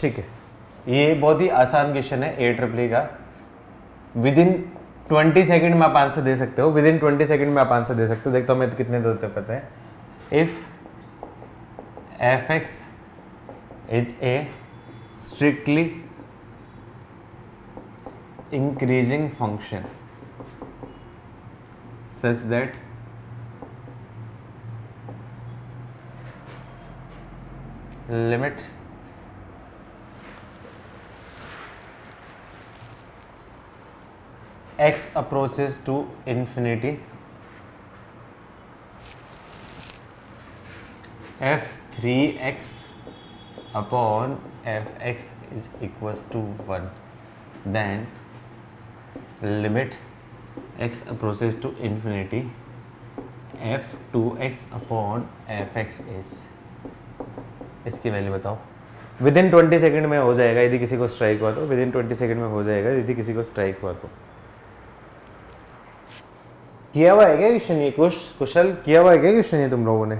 ठीक है, ये बहुत ही आसान क्वेश्चन है AEEE का। विदिन 20 सेकेंड में आप आंसर दे सकते हो, विदिन 20 सेकेंड में आप आंसर दे सकते हो। देखता हूँ मैं तो कितने देते पता है। If f(x) is a strictly increasing function such that limit x approaches to infinity, f(3x) upon f(x) is equals to 1, then limit x approaches to infinity, f(2x) upon f(x) is, इसकी वैल्यू बताओ। Within 20 second में हो जाएगा यदि किसी को strike हुआ तो, विदिन 20 सेकेंड में हो जाएगा यदि किसी को स्ट्राइक हुआ तो। किया हुआ है क्या क्वेश्चन ये? कुशल किया हुआ है क्या क्वेश्चन ये तुम लोगों ने?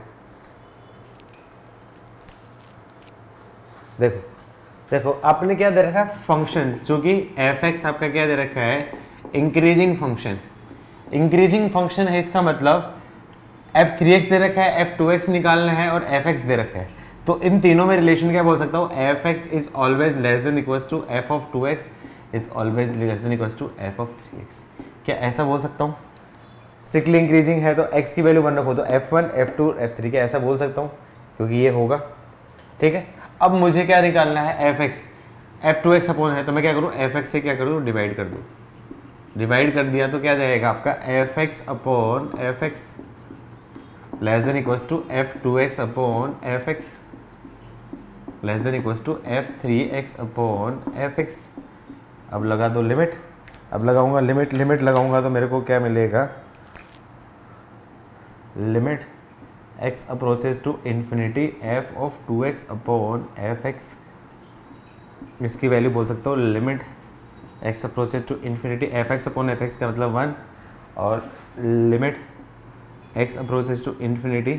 देखो देखो आपने क्या दे रखा है, फंक्शन, चूंकि f(x) आपका क्या दे रखा है, इंक्रीजिंग फंक्शन। इंक्रीजिंग फंक्शन है, इसका मतलब f(3x) दे रखा है, f(2x) निकालना है और f(x) दे रखा है। तो इन तीनों में रिलेशन क्या बोल सकता हूँ, f(x) is always less than equals to f(2x) is always less than equals to f(3x)। क्या ऐसा बोल सकता हूँ? स्ट्रिक्टली इंक्रीजिंग है तो x की वैल्यू 1 रखो, तो f1 f2 f3 क्या ऐसा बोल सकता हूँ, क्योंकि ये होगा। ठीक है, अब मुझे क्या निकालना है, f(x), f(2x) अपॉन है, तो मैं क्या करूँ, f(x) से क्या करूँ, डिवाइड कर दूँ। डिवाइड कर दिया तो क्या जाएगा आपका, f(x) upon f(x) less than equals to f(2x) upon f(x) less than equals to f(3x) upon f(x). अब लगा दो लिमिट, अब लगाऊंगा लिमिट, लिमिट लगाऊंगा तो मेरे को क्या मिलेगा, limit x approaches to infinity f(2x) upon f(x), इसकी वैल्यू बोल सकता हूँ limit x approaches to infinity f(x) upon f(x) का मतलब 1, और limit x approaches to infinity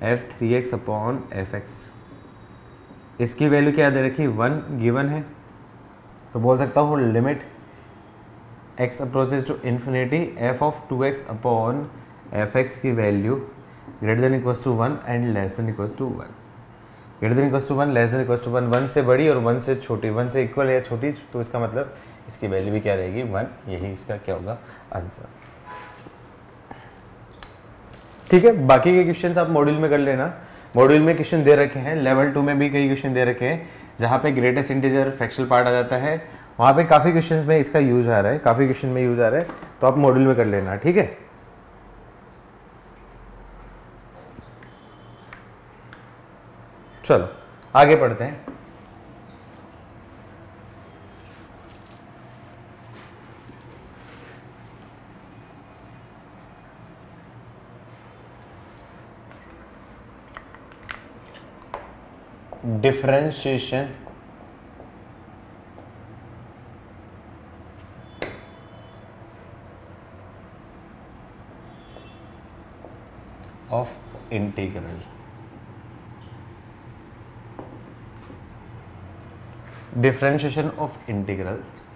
f(3x) upon f(x), इसकी वैल्यू क्या दे रखी, 1 गिवन है, तो बोल सकता हूँ limit x approaches to infinity f(2x) upon f(x) की value greater than equals to 1 and less than equals to 1। Greater than equals to 1, less than equals to 1, 1 से बड़ी और 1 से छोटी, 1 से इक्वल या छोटी, तो इसका मतलब इसकी वैल्यू भी क्या रहेगी, 1। यही इसका क्या होगा, आंसर। ठीक है, बाकी के क्वेश्चंस आप मॉड्यूल में कर लेना। मॉड्यूल में क्वेश्चन दे रखे हैं, लेवल 2 में भी कई क्वेश्चन दे रखे हैं, जहाँ पे ग्रेटेस्ट इंटीजर फ्रैक्शनल पार्ट आ जाता है, वहाँ पे काफ़ी क्वेश्चंस में इसका यूज आ रहा है, काफ़ी क्वेश्चन में यूज आ रहा है, तो आप मॉड्यूल में कर लेना। ठीक है, चलो आगे पढ़ते हैं। Differentiation of integral. Differentiation of integrals,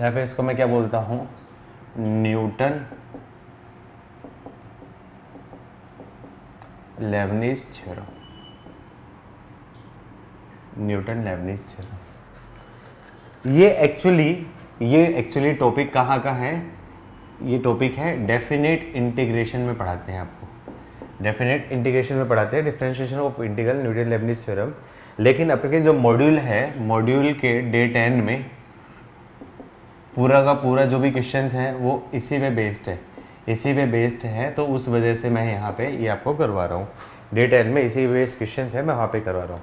या फिर इसको मैं क्या बोलता हूं, Newton Lebanese theorem. Newton Lebanese theorem ये एक्चुअली टॉपिक कहाँ का है, ये टॉपिक है डेफिनेट इंटीग्रेशन में पढ़ाते हैं आपको। डेफिनेट इंटीग्रेशन में पढ़ाते हैं differentiation of integral Newton Lebanese theorem. लेकिन आपके जो मॉड्यूल है, मॉड्यूल के डे 10 में पूरा का पूरा जो भी क्वेश्चंस हैं वो इसी पे बेस्ड है, इसी पे बेस्ड है, तो उस वजह से मैं यहाँ पे ये आपको करवा रहा हूँ। डे 10 में इसी बेस्ड क्वेश्चंस है, मैं वहाँ पे करवा रहा हूँ।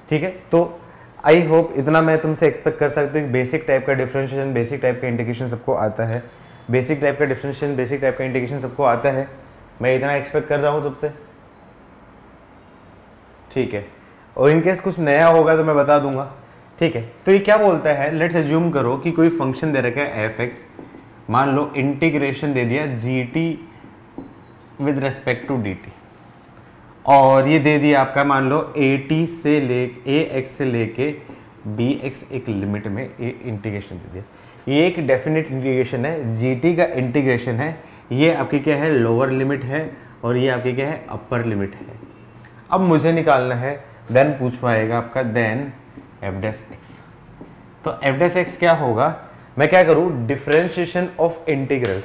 ठीक है, तो आई होप इतना मैं तुमसे एक्सपेक्ट कर सकती हूँ। बेसिक टाइप का डिफरेंशिएशन, बेसिक टाइप का इंटीग्रेशन सबको आता है, बेसिक टाइप का डिफरेंशिएशन, बेसिक टाइप का इंटीग्रेशन सबको आता है। मैं इतना एक्सपेक्ट कर रहा हूँ तुमसे। ठीक है, और इनकेस कुछ नया होगा तो मैं बता दूंगा। ठीक है, तो ये क्या बोलता है, लेट्स अज्यूम करो कि कोई फंक्शन दे रखा है f(x), मान लो इंटीग्रेशन दे दिया g t with respect to d t, और ये दे दिया आपका मान लो ए टी से ले ए एक्स से लेके बी एक्स एक लिमिट में इंटीग्रेशन दे दिया। ये एक डेफिनेट इंटीग्रेशन है, जी टी का इंटीग्रेशन है, ये आपकी क्या है लोअर लिमिट है और ये आपकी क्या है अपर लिमिट है। अब मुझे निकालना है, देन पूछवाएगा आपका देन एफ डैश एक्स। तो एफ डैश एक्स क्या होगा, मैं क्या करूँ differentiation of integrals,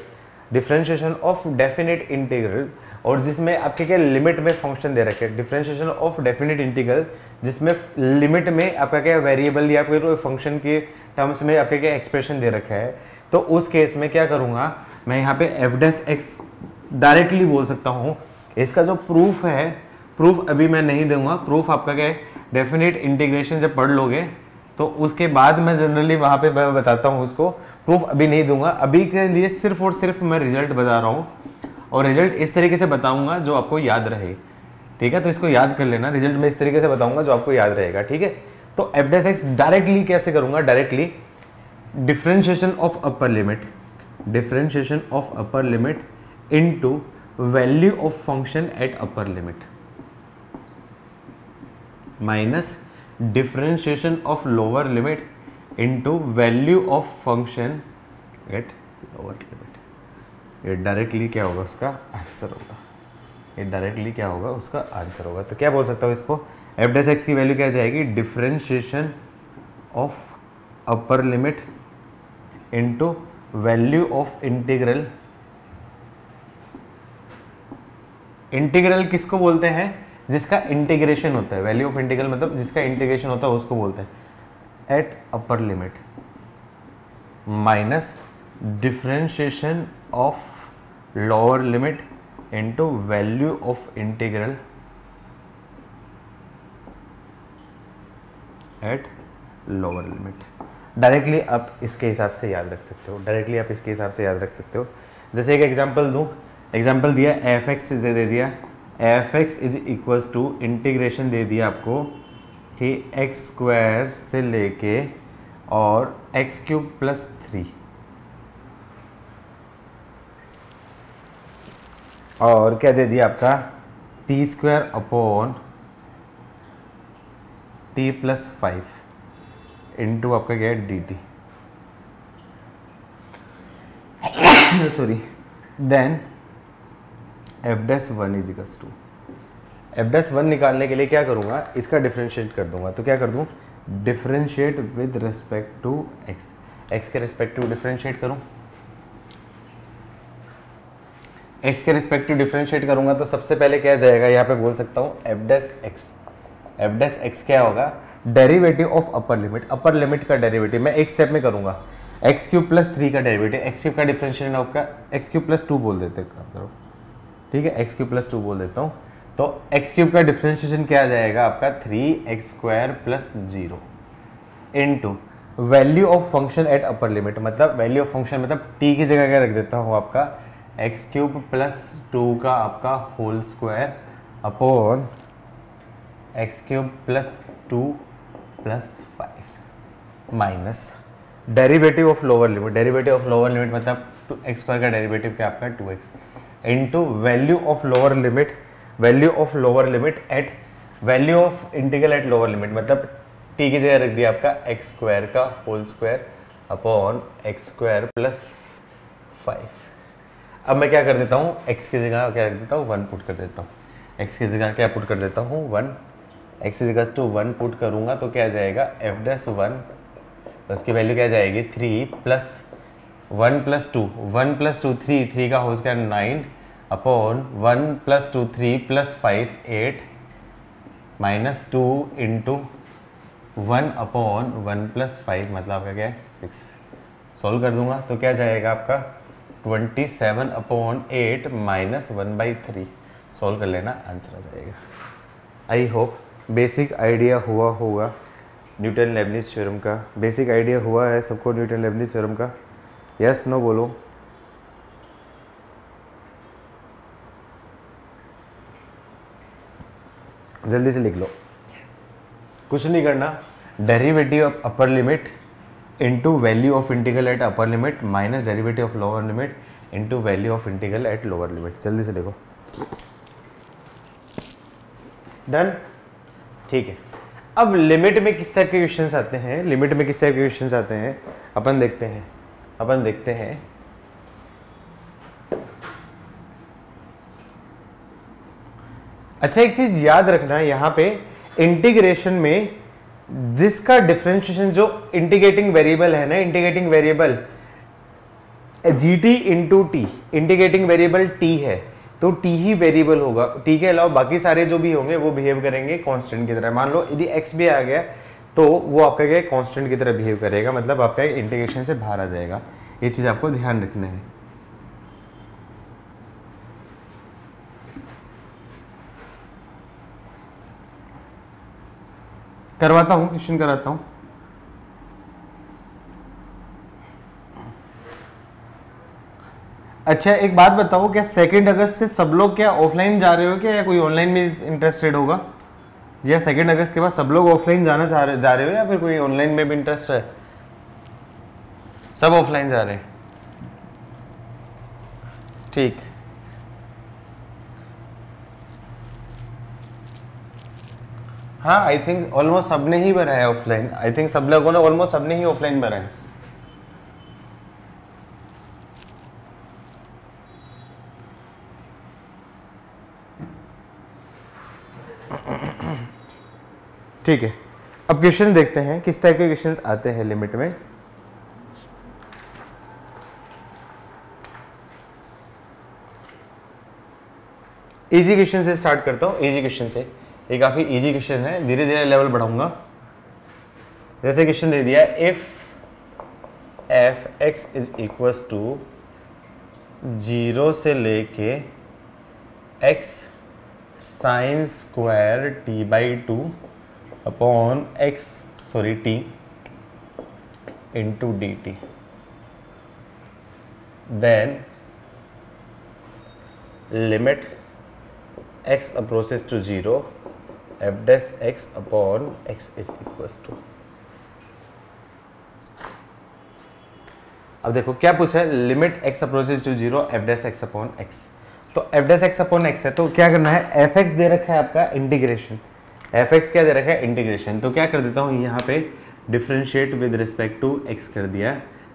differentiation of definite integral, और जिसमें आपके क्या लिमिट में फंक्शन दे रखे हैं, डिफरेंशिएशन ऑफ डेफिनेट इंटीग्रल जिसमें लिमिट में आपका क्या वेरिएबल या फिर फंक्शन के टर्म्स में आपके क्या एक्सप्रेशन दे रखा है। तो उस केस में क्या करूँगा मैं यहाँ पे एफ डैश एक्स डायरेक्टली बोल सकता हूँ। इसका जो प्रूफ है, प्रूफ अभी मैं नहीं दूंगा, प्रूफ आपका क्या है डेफिनेट इंटीग्रेशन जब पढ़ लोगे तो उसके बाद मैं जनरली वहाँ पे मैं बताता हूँ उसको, प्रूफ अभी नहीं दूंगा। अभी के लिए सिर्फ और सिर्फ मैं रिजल्ट बता रहा हूँ, और रिजल्ट इस तरीके से बताऊंगा जो आपको याद रहे, ठीक है। तो इसको याद कर लेना, रिजल्ट मैं इस तरीके से बताऊंगा जो आपको याद रहेगा, ठीक है। तो एफ डैश एक्स डायरेक्टली कैसे करूंगा, directly differentiation of upper limit, differentiation of upper limit into value of function at upper limit minus differentiation of lower limit into value of function eight lower limit. ये directly क्या होगा उसका answer होगा, ये directly क्या होगा उसका answer होगा। तो क्या बोल सकता हूँ इसको, एफ डैश एक्स की वैल्यू क्या जाएगी differentiation of upper limit into value of integral. Integral किसको बोलते हैं, जिसका इंटीग्रेशन होता है, वैल्यू ऑफ इंटीग्रल मतलब जिसका इंटीग्रेशन होता है उसको बोलते हैं eight upper limit minus differentiation of lower limit into value of integral at lower limit. Directly आप इसके हिसाब से याद रख सकते हो, डायरेक्टली आप इसके हिसाब से याद रख सकते हो। जैसे एक एग्जांपल दूं, एग्जांपल दिया एफ एक्स से दे दिया, f x is equals to integration दे दिया आपको कि एक्स स्क्वायर से लेके और एक्स क्यूब प्लस 3, और क्या दे दिया आपका t square upon t plus 5 into आपका क्या है d t, sorry. Then f dash one is equals to, f dash one निकालने के लिए क्या करूँगा इसका डिफरेंशिएट कर दूंगा। तो क्या कर दूँ differentiate with respect to x, x के रिस्पेक्टिव डिफरेंशिएट करूँ, एक्स के रिस्पेक्टिव डिफरेंशिएट करूँगा तो सबसे पहले क्या जाएगा यहाँ पे बोल सकता हूँ F dash x, F dash x क्या होगा derivative of upper limit, upper limit का डेरिवेटिव मैं एक स्टेप में करूँगा, एक्स क्यूब प्लस 3 का डेरिवेटिव, एक्स क्यूब का डिफरेंशिएशन आपका एक्स क्यूब प्लस 2 बोल देते हैं, काम करो ठीक है, एक्स क्यूब प्लस 2 बोल देता हूँ। तो एक्स क्यूब का डिफरेंशिएशन क्या आ जाएगा आपका 3x square plus 0 into value of function at upper limit, मतलब वैल्यू ऑफ फंक्शन मतलब t की जगह क्या रख देता हूँ आपका एक्स क्यूब प्लस 2 का आपका whole square upon x cube plus 2 plus 5 minus derivative of lower limit, derivative of lower limit मतलब एक्स स्क्वायर का डेरिवेटिव क्या आपका 2x into value of lower limit, value of lower limit at value of integral at lower limit मतलब t की जगह रख दिया आपका एक्स स्क्वायर का whole square upon x square plus 5। अब मैं क्या कर देता हूँ x की जगह क्या रख देता हूँ 1 पुट कर देता हूँ, x की जगह क्या पुट कर देता हूँ 1, x की जगह टू 1 पुट करूँगा तो क्या जाएगा एफ डैश 1, उसकी वैल्यू क्या जाएगी 3 प्लस 1 प्लस 2, 1 प्लस 2 3, 3 का whole square 9 upon 1 plus 2 3 plus 5 8 minus 2 into 1 upon 1 plus 5 मतलब आपका क्या है 6। सॉल्व कर दूंगा तो क्या जाएगा आपका 27 अपॉन 8 माइनस 1/3। सॉल्व कर लेना, आंसर आ जाएगा। आई होप बेसिक आइडिया हुआ होगा न्यूटन लेबनिज थ्योरम का, बेसिक आइडिया हुआ है सबको न्यूटन लेबनिज थ्योरम का, यस नो बोलो। जल्दी से लिख लो, कुछ नहीं करना, derivative of upper limit into value of integral at upper limit minus derivative of lower limit into value of integral at lower limit. जल्दी से देखो, डन, ठीक है। अब लिमिट में किस टाइप के क्वेश्चंस आते हैं, लिमिट में किस टाइप के क्वेश्चंस आते हैं अपन देखते हैं। अच्छा, एक चीज याद रखना, यहाँ पे इंटीग्रेशन में जिसका डिफरेंशिएशन जो इंटीग्रेटिंग वेरिएबल है ना, integrating variable gt into T, integrating variable t है तो t ही वेरिएबल होगा। t के अलावा बाकी सारे जो भी होंगे वो बिहेव करेंगे कांस्टेंट की तरह। मान लो यदि x भी आ गया तो वो आपका क्या कांस्टेंट की तरह बिहेव करेगा, मतलब आपका इंटीग्रेशन से बाहर आ जाएगा। ये चीज आपको ध्यान रखना है। करवाता हूं, क्वेश्चन कराता हूं। अच्छा, एक बात बताओ, क्या 2 अगस्त से सब लोग क्या ऑफलाइन जा रहे हो क्या, या कोई ऑनलाइन में इंटरेस्टेड होगा? या 2 अगस्त के बाद सब लोग ऑफलाइन जाना जा रहे हो या फिर कोई ऑनलाइन में भी इंटरेस्ट है? सब ऑफलाइन जा रहे हैं, ठीक। हाँ, आई थिंक ऑलमोस्ट सबने ही भरा है ऑफलाइन। आई थिंक सब लोगों ने ऑलमोस्ट सबने ही ऑफलाइन भरा है। ठीक है, अब क्वेश्चन देखते हैं किस टाइप के क्वेश्चंस आते हैं लिमिट में। इजी क्वेश्चन से स्टार्ट करता हूं, इजी क्वेश्चन से। ये काफी इजी क्वेश्चन है, धीरे धीरे लेवल बढ़ाऊंगा। जैसे क्वेश्चन दे दिया, if f x is equal to 0 से लेके x sine square t by 2 upon x t into D t, then limit x approaches to 0 f dash x upon x is equals to। अब देखो क्या पूछा है, limit x approaches to 0 f dash x upon x। तो f dash x upon x है तो क्या करना है, fx दे रखा है आपका इंटीग्रेशन, fx क्या दे रखा है इंटीग्रेशन। तो क्या कर देता हूँ यहाँ पे differentiate with respect to x कर दिया,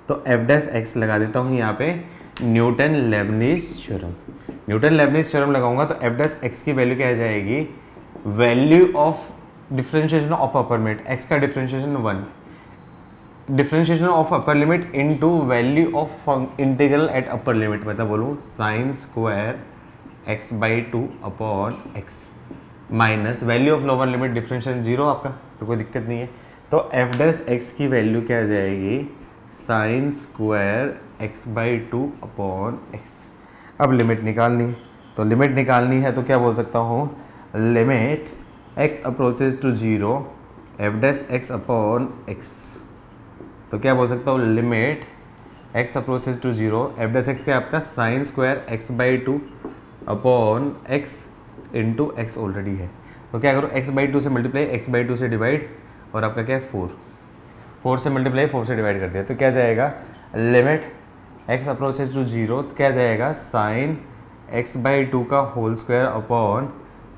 तो f dash x लगा देता हूँ यहाँ पे Newton Lebanese theorem. Newton Lebanese theorem लगाऊंगा तो f dash x की वैल्यू क्या आ जाएगी, value of differentiation of upper limit, x का differentiation 1, differentiation of upper limit into value of integral at upper limit, मतलब बोलूँ sign square x by 2 upon x minus value of lower limit differentiation 0 आपका, तो कोई दिक्कत नहीं है। तो f dash x की वैल्यू क्या आ जाएगी, sign square x by 2 upon x। अब लिमिट निकालनी है, तो लिमिट निकालनी है तो क्या बोल सकता हूँ, limit x approaches to 0 f dash x upon x। तो क्या बोल सकता हूँ, limit x approaches to 0 f dash x क्या आपका sine square x by 2 upon x into x already है। तो क्या करो, x बाई 2 से मल्टीप्लाई, x बाई 2 से डिवाइड, और आपका क्या है 4 से मल्टीप्लाई 4 से डिवाइड कर दिया। तो क्या जाएगा, लिमिट x अप्रोचेज टू 0, तो क्या जाएगा साइन x बाई 2 का whole square upon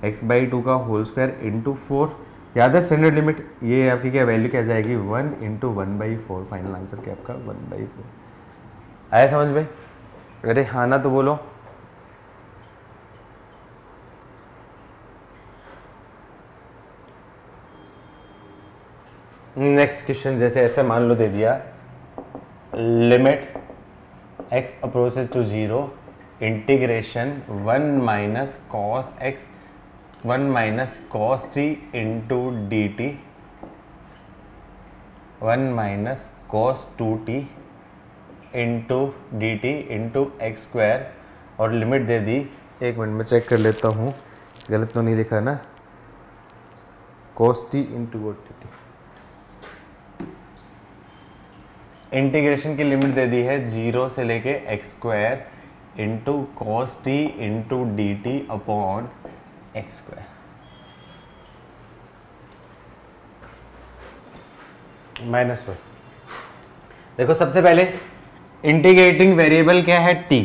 x by 2 का होल स्क्वायर इंटू 4। याद है स्टैंडर्ड लिमिट, ये आपकी क्या वैल्यू क्या जाएगी 1 इंटू 1/4। फाइनल आंसर क्या आपका 1/4। आया समझ में? अरे हाँ ना तो बोलो। नेक्स्ट क्वेश्चन जैसे ऐसे मान लो दे दिया, limit x approaches to 0 integration 1 minus cos x 1 minus cos t into D t 1 minus cos 2t into D T into x square, और लिमिट दे दी, एक मिनट में चेक कर लेता हूँ गलत तो नहीं लिखा ना, cos t into D T. Integration की लिमिट दे दी है 0 से लेके x square into cos T into D t upon x square -1। देखो सबसे पहले इंटीग्रेटिंग वेरिएबल क्या है, t।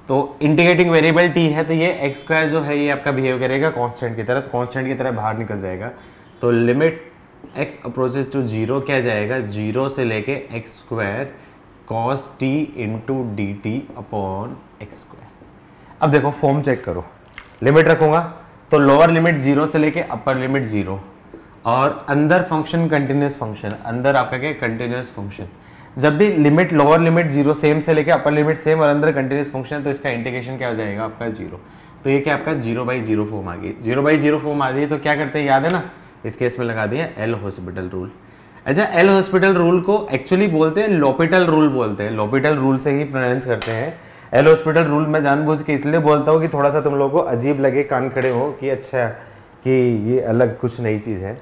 तो इंटीग्रेटिंग वेरिएबल t है, तो ये एक्स स्क्वायर जो है ये आपका बिहेव करेगा कांस्टेंट की तरह, तो कांस्टेंट की तरह बाहर निकल जाएगा। तो limit x approaches to zero क्या जाएगा, जीरो से लेके x square cos t into D t upon x square. अब देखो फॉर्म चेक करो, लिमिट रखूंगा तो लोअर लिमिट जीरो से लेके अपर लिमिट जीरो, और अंदर फंक्शन कंटिन्यूस फंक्शन, अंदर आपका क्या कंटिन्यूस फंक्शन। जब भी limit lower limit zero same से लेके अपर लिमिट सेम और अंदर कंटिन्यूस फंक्शन, तो इसका इंटीग्रेशन क्या हो जाएगा आपका जीरो। तो ये क्या आपका 0/0 फॉर्म आ गई, 0/0 फॉर्म आ गई। तो क्या करते हैं याद है ना, इस केस में लगा दिया एल हॉस्पिटल रूल। अच्छा, एल हॉस्पिटल रूल को एक्चुअली बोलते हैं लॉपिटल रूल बोलते हैं, लॉपिटल रूल से ही प्रोनाउंस करते हैं। एल हॉस्पिटल रूल मैं जानबूझ के इसलिए बोलता हूँ कि थोड़ा सा तुम लोगों को अजीब लगे, कान खड़े हो कि अच्छा कि ये अलग कुछ नई चीज़ है,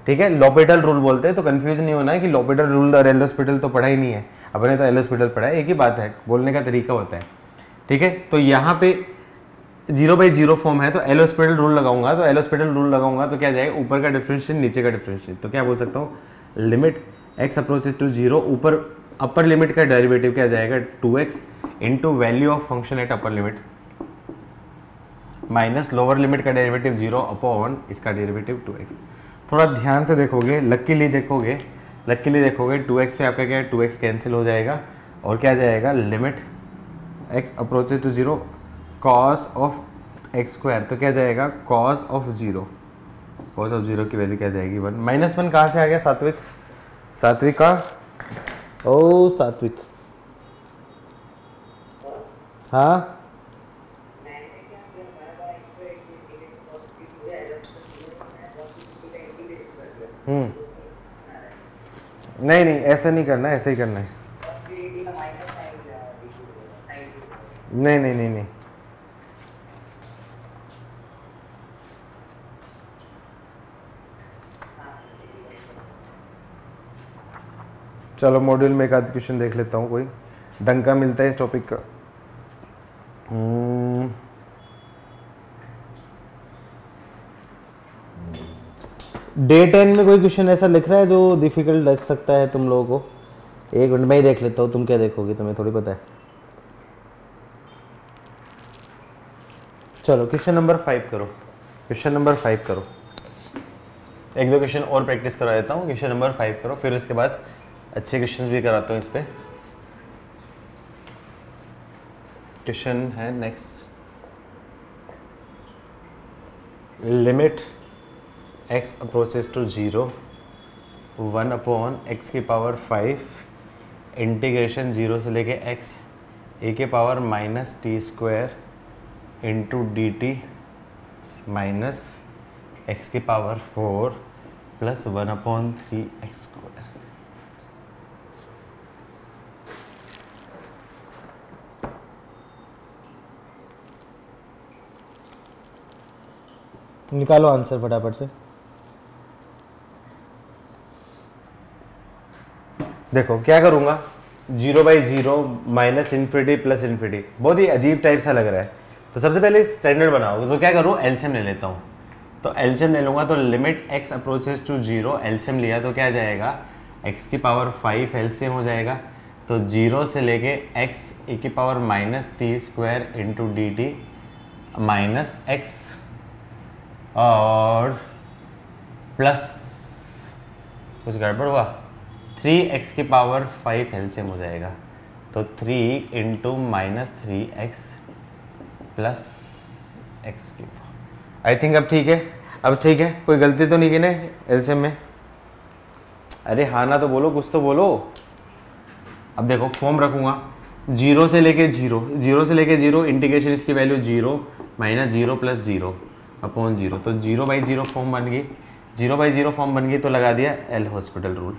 ठीक है। लॉपिटल रूल बोलते हैं, तो कंफ्यूज नहीं होना है कि लॉपिटल रूल और एल हॉस्पिटल तो पढ़ा ही नहीं है, अपने तो एल हॉस्पिटल पढ़ा है, एक ही बात है, बोलने का तरीका होता है, ठीक है। तो यहाँ पे 0/0 फॉर्म है, तो एल हॉस्पिटल रूल लगाऊंगा, तो एल हॉस्पिटल रूल लगाऊंगा तो क्या जाएगा, ऊपर का डिफरेंशियल नीचे का डिफरेंशियल। तो क्या बोल सकता हूँ, limit x approaches to zero, ऊपर अपर लिमिट का डेरिवेटिव क्या जाएगा 2x into value of function at upper limit minus lower limit का डेरिवेटिव 0 अपॉन इसका डेरिवेटिव 2x। थोड़ा ध्यान से देखोगे, लकीली देखोगे 2x से आपका क्या है 2x कैंसिल हो जाएगा, और क्या जाएगा limit x approaches to zero cos of x square, तो क्या जाएगा cos of zero, cos of zero की वैल्यू क्या जाएगी 1। -1 कहाँ से आ गया, सात्विक का, ओ सात्विक, हाँ नहीं ऐसे नहीं करना है, ऐसे ही करना है, नहीं। चलो मॉड्यूल में एक आध क्वेश्चन देख लेता हूँ, कोई ढंग का मिलता है इस टॉपिक का। डे 10 में कोई क्वेश्चन ऐसा लिख रहा है जो डिफिकल्ट लग सकता है तुम लोगों को? एक मिनट में ही देख लेता हूँ, तुम क्या देखोगे तुम्हें थोड़ी पता है। चलो क्वेश्चन नंबर 5 करो, क्वेश्चन नंबर 5 करो, एक दो क्वेश्चन और प्रैक्टिस करा देता हूँ। क्वेश्चन नंबर 5 करो, फिर उसके बाद अच्छे क्वेश्चंस भी कराता हूँ इस पे। क्वेश्चन है next, limit x approaches to zero 1 upon x की पावर 5 इंटीग्रेशन 0 से लेके x ए के power minus t square into D t minus x की power 4 plus 1 upon 3x square. निकालो आंसर फटाफट से। देखो क्या करूँगा, 0/0 माइनस इन्फिनिटी प्लस इन्फिनिटी, बहुत ही अजीब टाइप सा लग रहा है। तो सबसे पहले स्टैंडर्ड बनाओगे, तो क्या करूँ एलसीएम ले लेता हूँ। तो एलसीएम ले लूँगा, तो limit x approaches to zero, LCM लिया तो क्या जाएगा x की पावर 5 एलसीएम हो जाएगा। तो 0 से लेके x ए की power minus t square into D t minus x और प्लस कुछ गड़बड़ हुआ 3x की पावर 5 एलसीएम हो जाएगा। तो 3 into minus 3x plus x की, आई थिंक अब ठीक है, अब ठीक है, कोई गलती तो नहीं की ना एलसीएम में? अरे हाँ ना तो बोलो, कुछ तो बोलो। अब देखो फॉर्म रखूँगा 0 से लेके 0 इंटीग्रेशन इसकी वैल्यू 0 माइनस 0 प्लस 0 अपॉन 0। तो 0/0 फॉर्म बन गई, 0/0 फॉर्म बन गई, तो लगा दिया एल हॉस्पिटल रूल।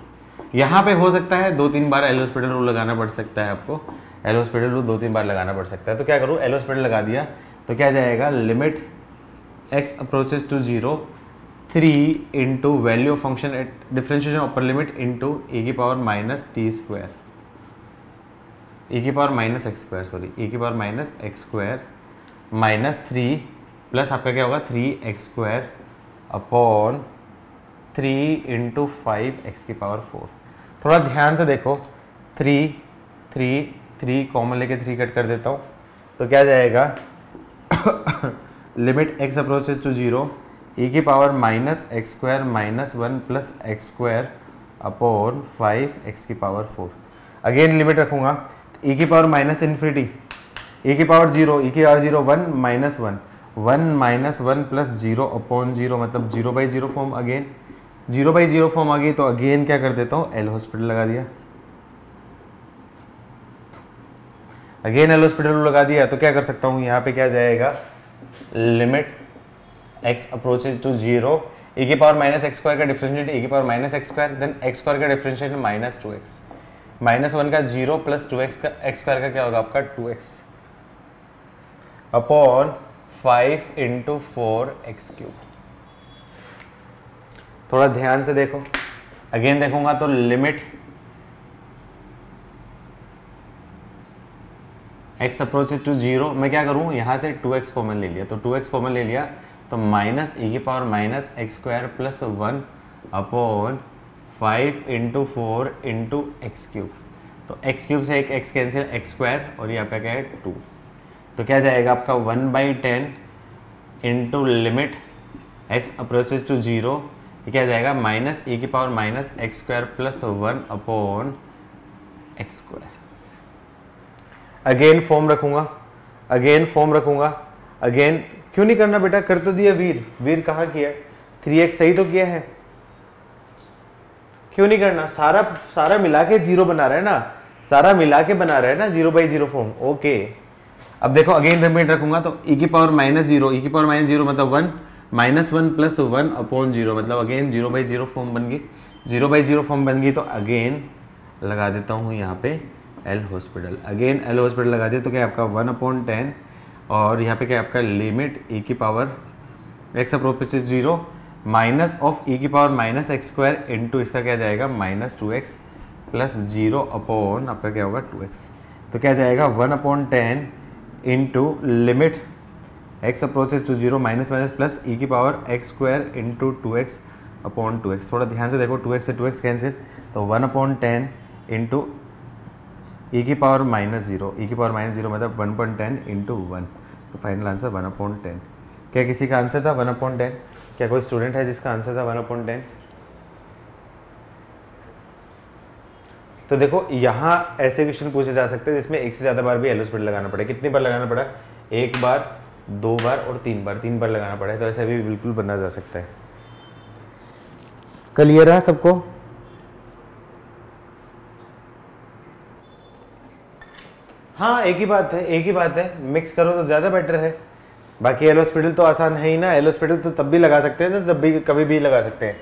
यहाँ पे हो सकता है 2-3 बार एल हॉस्पिटल रूल लगाना पड़ सकता है आपको, एल हॉस्पिटल रूल 2-3 बार लगाना पड़ सकता है। तो क्या करूँ, एल हॉस्पिटल लगा दिया, तो क्या जाएगा limit x approaches to 0 3 into value of function at differentiation upper limit into a की power minus t square, a की power minus x square, sorry a की power minus x square minus 3 plus आपका क्या होगा 3x square upon 3 into 5 x की power 4। थोड़ा ध्यान से देखो, 3 कॉमन लेके 3 कट कर देता हूँ, तो क्या जाएगा limit x approaches to 0 e की power minus x square minus 1 plus x square upon 5x की पावर 4। अगेन लिमिट रखूँगा, e की पावर माइनस इन्फिनिटी, e की पावर 0, e की पावर 0 1 माइनस 1 प्लस 0 अपॉन 0 मतलब 0/0 फॉर्म। अगेन 0/0 फॉर्म आ गई, तो again क्या कर देता हूँ, एल हॉस्पिटल लगा दिया। अगेन एल हॉस्पिटल लगा दिया, तो क्या कर सकता हूँ, यहाँ पे क्या जाएगा, limit x approaches to 0 e की पावर माइनस एक्स स्क्वायर का डिफरेंशिएट e की power minus x square, then x square का डिफरेंशिएट माइनस 2x, माइनस 1 का 0 प्लस 2x का एक्स स्क्वायर का क्या होगा आपका 2x अपॉन 5 इंटू 4x³। थोड़ा ध्यान से देखो, अगेन देखूंगा तो लिमिट x अप्रोचेज टू 0, मैं क्या करूं, यहां से 2x कॉमन ले लिया, तो 2x कॉमन ले लिया तो माइनस e की power minus x square plus 1 upon 5 into 4 into x³। तो x³ से एक x कैंसिल, एक्स स्क्वायर, और ये आपका क्या है 2, तो क्या जाएगा आपका 1/10 into limit x approaches to 0, ये क्या जाएगा माइनस e की power minus x square plus 1 upon x square. Again form रखूंगा, अगेन क्यों नहीं करना बेटा, कर तो दिया वीर कहाँ किया, 3x सही तो किया है, क्यों नहीं करना, सारा मिला के 0 बना रहा है ना, सारा मिला के बना रहा है ना 0/0 फॉर्म। ओके, अब देखो अगेन रिमाइंड रखूंगा, तो e की पावर माइनस 0, e की पावर माइनस 0 मतलब 1, माइनस 1 प्लस 1 अपॉन 0 मतलब अगेन 0/0 फॉर्म बन गई, 0/0 फॉर्म बन गई, तो अगेन लगा देता हूँ यहाँ पे L hospital. Again L hospital लगा दिया, तो क्या आपका 1/10, और यहाँ पे क्या आपका लिमिट e की power x approaches 0 minus of e की power minus x square into इसका क्या जाएगा माइनस 2x प्लस 0 अपॉन आपका क्या होगा 2x, तो क्या जाएगा 1/10 into limit x approaches to 0 minus plus e की power x square into 2x upon 2x। थोड़ा ध्यान से देखो, 2x से 2x कैंसिल, तो 1/10 इंटू e की पावर माइनस 0, e की पावर माइनस 0 मतलब 1/10 इंटू 1, तो फाइनल आंसर 1/10। क्या किसी का आंसर था 1/10? क्या कोई स्टूडेंट है जिसका आंसर था 1/10? तो देखो यहाँ ऐसे क्वेश्चन पूछे जा सकते हैं जिसमें एक से ज़्यादा बार भी एल हॉस्पिटल लगाना पड़े। कितनी बार लगाना पड़ा, 1 बार, 2 बार और 3 बार लगाना पड़े, तो ऐसे भी बिल्कुल बना जा सकता है। क्लियर है सबको? हाँ एक ही बात है, मिक्स करो तो ज़्यादा बेटर है। बाकी एल हॉस्पिटल तो आसान है ही ना, एल हॉस्पिटल तो तब भी लगा सकते हैं जब भी कभी भी लगा सकते हैं।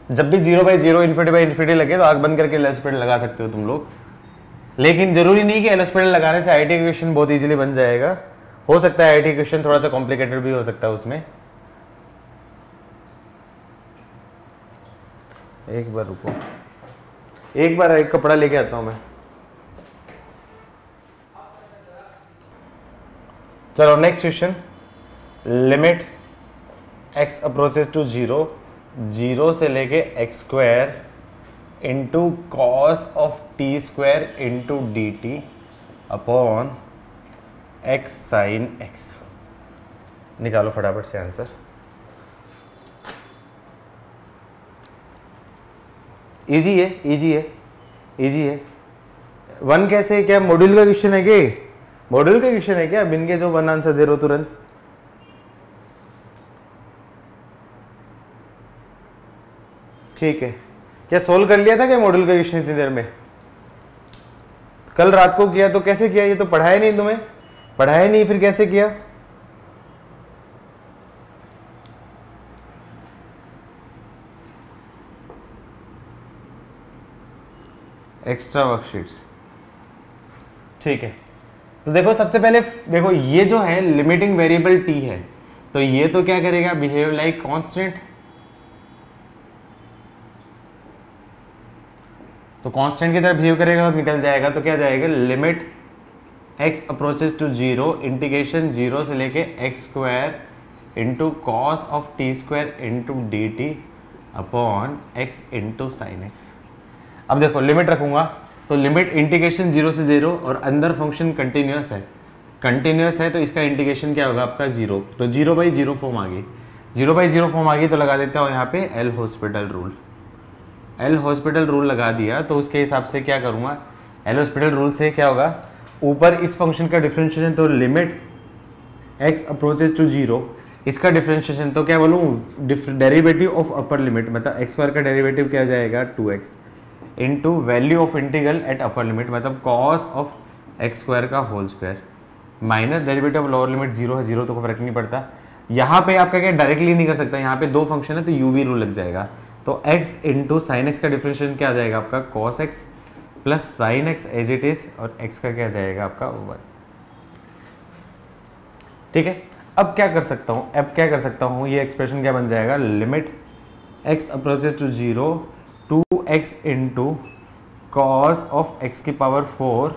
जब भी 0/0 इन्फिनिटी लगे तो आग बंद करके एल हॉस्पिटल लगा सकते हो तुम लोग, लेकिन जरूरी नहीं कि एल हॉस्पिटल लगाने से आईटी क्वेश्चन बहुत इजीली बन जाएगा। हो सकता है आईटी क्वेश्चन थोड़ा सा कॉम्प्लिकेटेड भी हो सकता है उसमें। एक बार रुको, एक कपड़ा लेके आता हूं मैं। चलो next question, limit x approaches to 0 से लेके x square into cos of t square into D t upon x sine x. निकालो फटाफट से आंसर। इजी है। 1 कैसे, क्या मॉड्यूल का क्वेश्चन है क्या? बिन के जो 1 आंसर दे रहे हो तुरंत। ठीक है, क्या सोल्व कर लिया था क्या मॉड्यूल का क्वेश्चन इतनी देर में? कल रात को किया तो कैसे किया? ये तो पढ़ाया नहीं तुम्हें, पढ़ाया नहीं फिर कैसे किया? Extra worksheets. ठीक है, तो देखो सबसे पहले देखो ये जो है लिमिटिंग वेरिएबल t है, तो ये तो क्या करेगा, बिहेव लाइक कांस्टेंट। तो कांस्टेंट की तरह बिहेव करेगा तो निकल जाएगा, तो क्या जाएगा, limit x approaches to 0 integration 0 से लेके x square into cos of t square into D t upon x into sine x. अब देखो लिमिट रखूंगा, तो लिमिट इंटीग्रेशन 0 से 0 और अंदर फंक्शन कंटिन्यूस है तो इसका इंटीग्रेशन क्या होगा आपका 0, तो 0/0 फॉर्म आ गई। 0/0 फॉर्म आ गई तो लगा देता हूँ यहाँ पे एल हॉस्पिटल रूल लगा दिया। तो उसके हिसाब से क्या करूँगा, एल हॉस्पिटल रूल से क्या होगा, ऊपर इस फंक्शन का डिफरेंशिएशन तो लिमिट x अप्रोचेज टू 0, इसका डिफरेंशिएशन तो क्या बोलूँ, डेरिवेटिव ऑफ अपर लिमिट, मतलब x स्क्वायर का डेरिवेटिव क्या हो जाएगा 2x into value of integral at upper limit, मतलब कॉस ऑफ एक्स स्क्वायर का whole square minus derivative of lower limit 0 है, 0 तो कोई फर्क नहीं पड़ता। यहाँ पे आपका क्या डायरेक्टली नहीं कर सकता, यहाँ पे दो फंक्शन है तो यूवी रूल लग जाएगा। तो x इंटू साइन एक्स का डिफरेंशिएशन क्या आ जाएगा आपका cos x plus sine x as it is, और x का क्या जाएगा आपका 1। ठीक है, अब क्या कर सकता हूँ, ये एक्सप्रेशन क्या बन जाएगा, limit x approaches to 0 2x into cos of x की power 4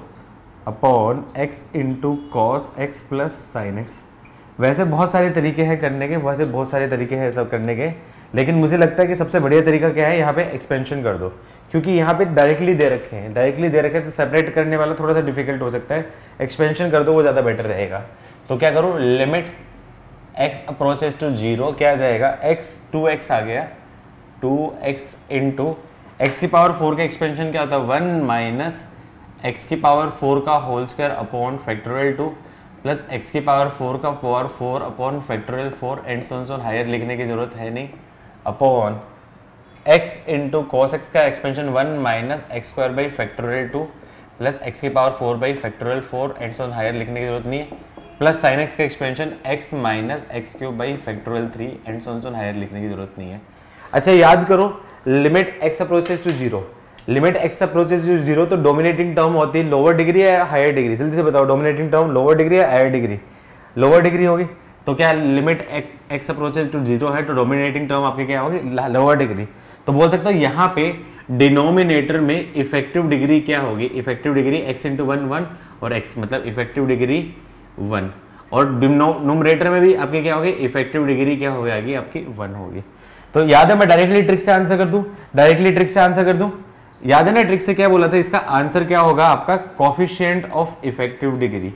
upon x into cos x plus sine x. वैसे बहुत सारे तरीके हैं करने के, सब करने के, लेकिन मुझे लगता है कि सबसे बढ़िया तरीका क्या है, यहाँ पे एक्सपेंशन कर दो, क्योंकि यहाँ पे डायरेक्टली दे रखे हैं तो सेपरेट करने वाला थोड़ा सा डिफिकल्ट हो सकता है, एक्सपेंशन कर दो वो ज़्यादा बेटर रहेगा। तो क्या करूँ, लिमिट x अप्रोचेज टू 0 क्या आ जाएगा, x 2x आ गया, 2x इंटू एक्स की पावर 4 का एक्सपेंशन क्या होता है 1 माइनस एक्स की पावर 4 का whole square upon factorial 2 plus x की पावर 4 का power 4 upon factorial 4 and so on higher लिखने की जरूरत है नहीं, upon x into cos x का expansion 1 minus x square by factorial 2 plus x की power 4 by factorial 4 and so on higher लिखने की जरूरत नहीं है, प्लस साइन एक्स का expansion x minus x cube by factorial 3 and so on higher लिखने की जरूरत नहीं है। अच्छा याद करो, लिमिट x अप्रोचेज टू 0, तो डोमिनेटिंग टर्म होती है लोअर डिग्री या हायर डिग्री, जल्दी से बताओ, डोमिनेटिंग टर्म लोअर डिग्री या हायर डिग्री, लोअर डिग्री होगी। तो क्या लिमिट x अप्रोचेज टू 0 है तो डोमिनेटिंग टर्म आपकी क्या होगी, लोअर डिग्री। तो बोल सकता हूँ यहाँ पे डिनोमिनेटर में इफेक्टिव डिग्री क्या होगी, इफेक्टिव डिग्री x इंटू 1 और x, मतलब इफेक्टिव डिग्री 1, और न्यूमरेटर में भी आपकी क्या होगी, इफेक्टिव डिग्री क्या हो जाएगी आपकी 1 होगी। तो याद है मैं डायरेक्टली ट्रिक से आंसर कर दूं, याद है ना ट्रिक से क्या बोला था, इसका आंसर क्या होगा आपका coefficient of effective degree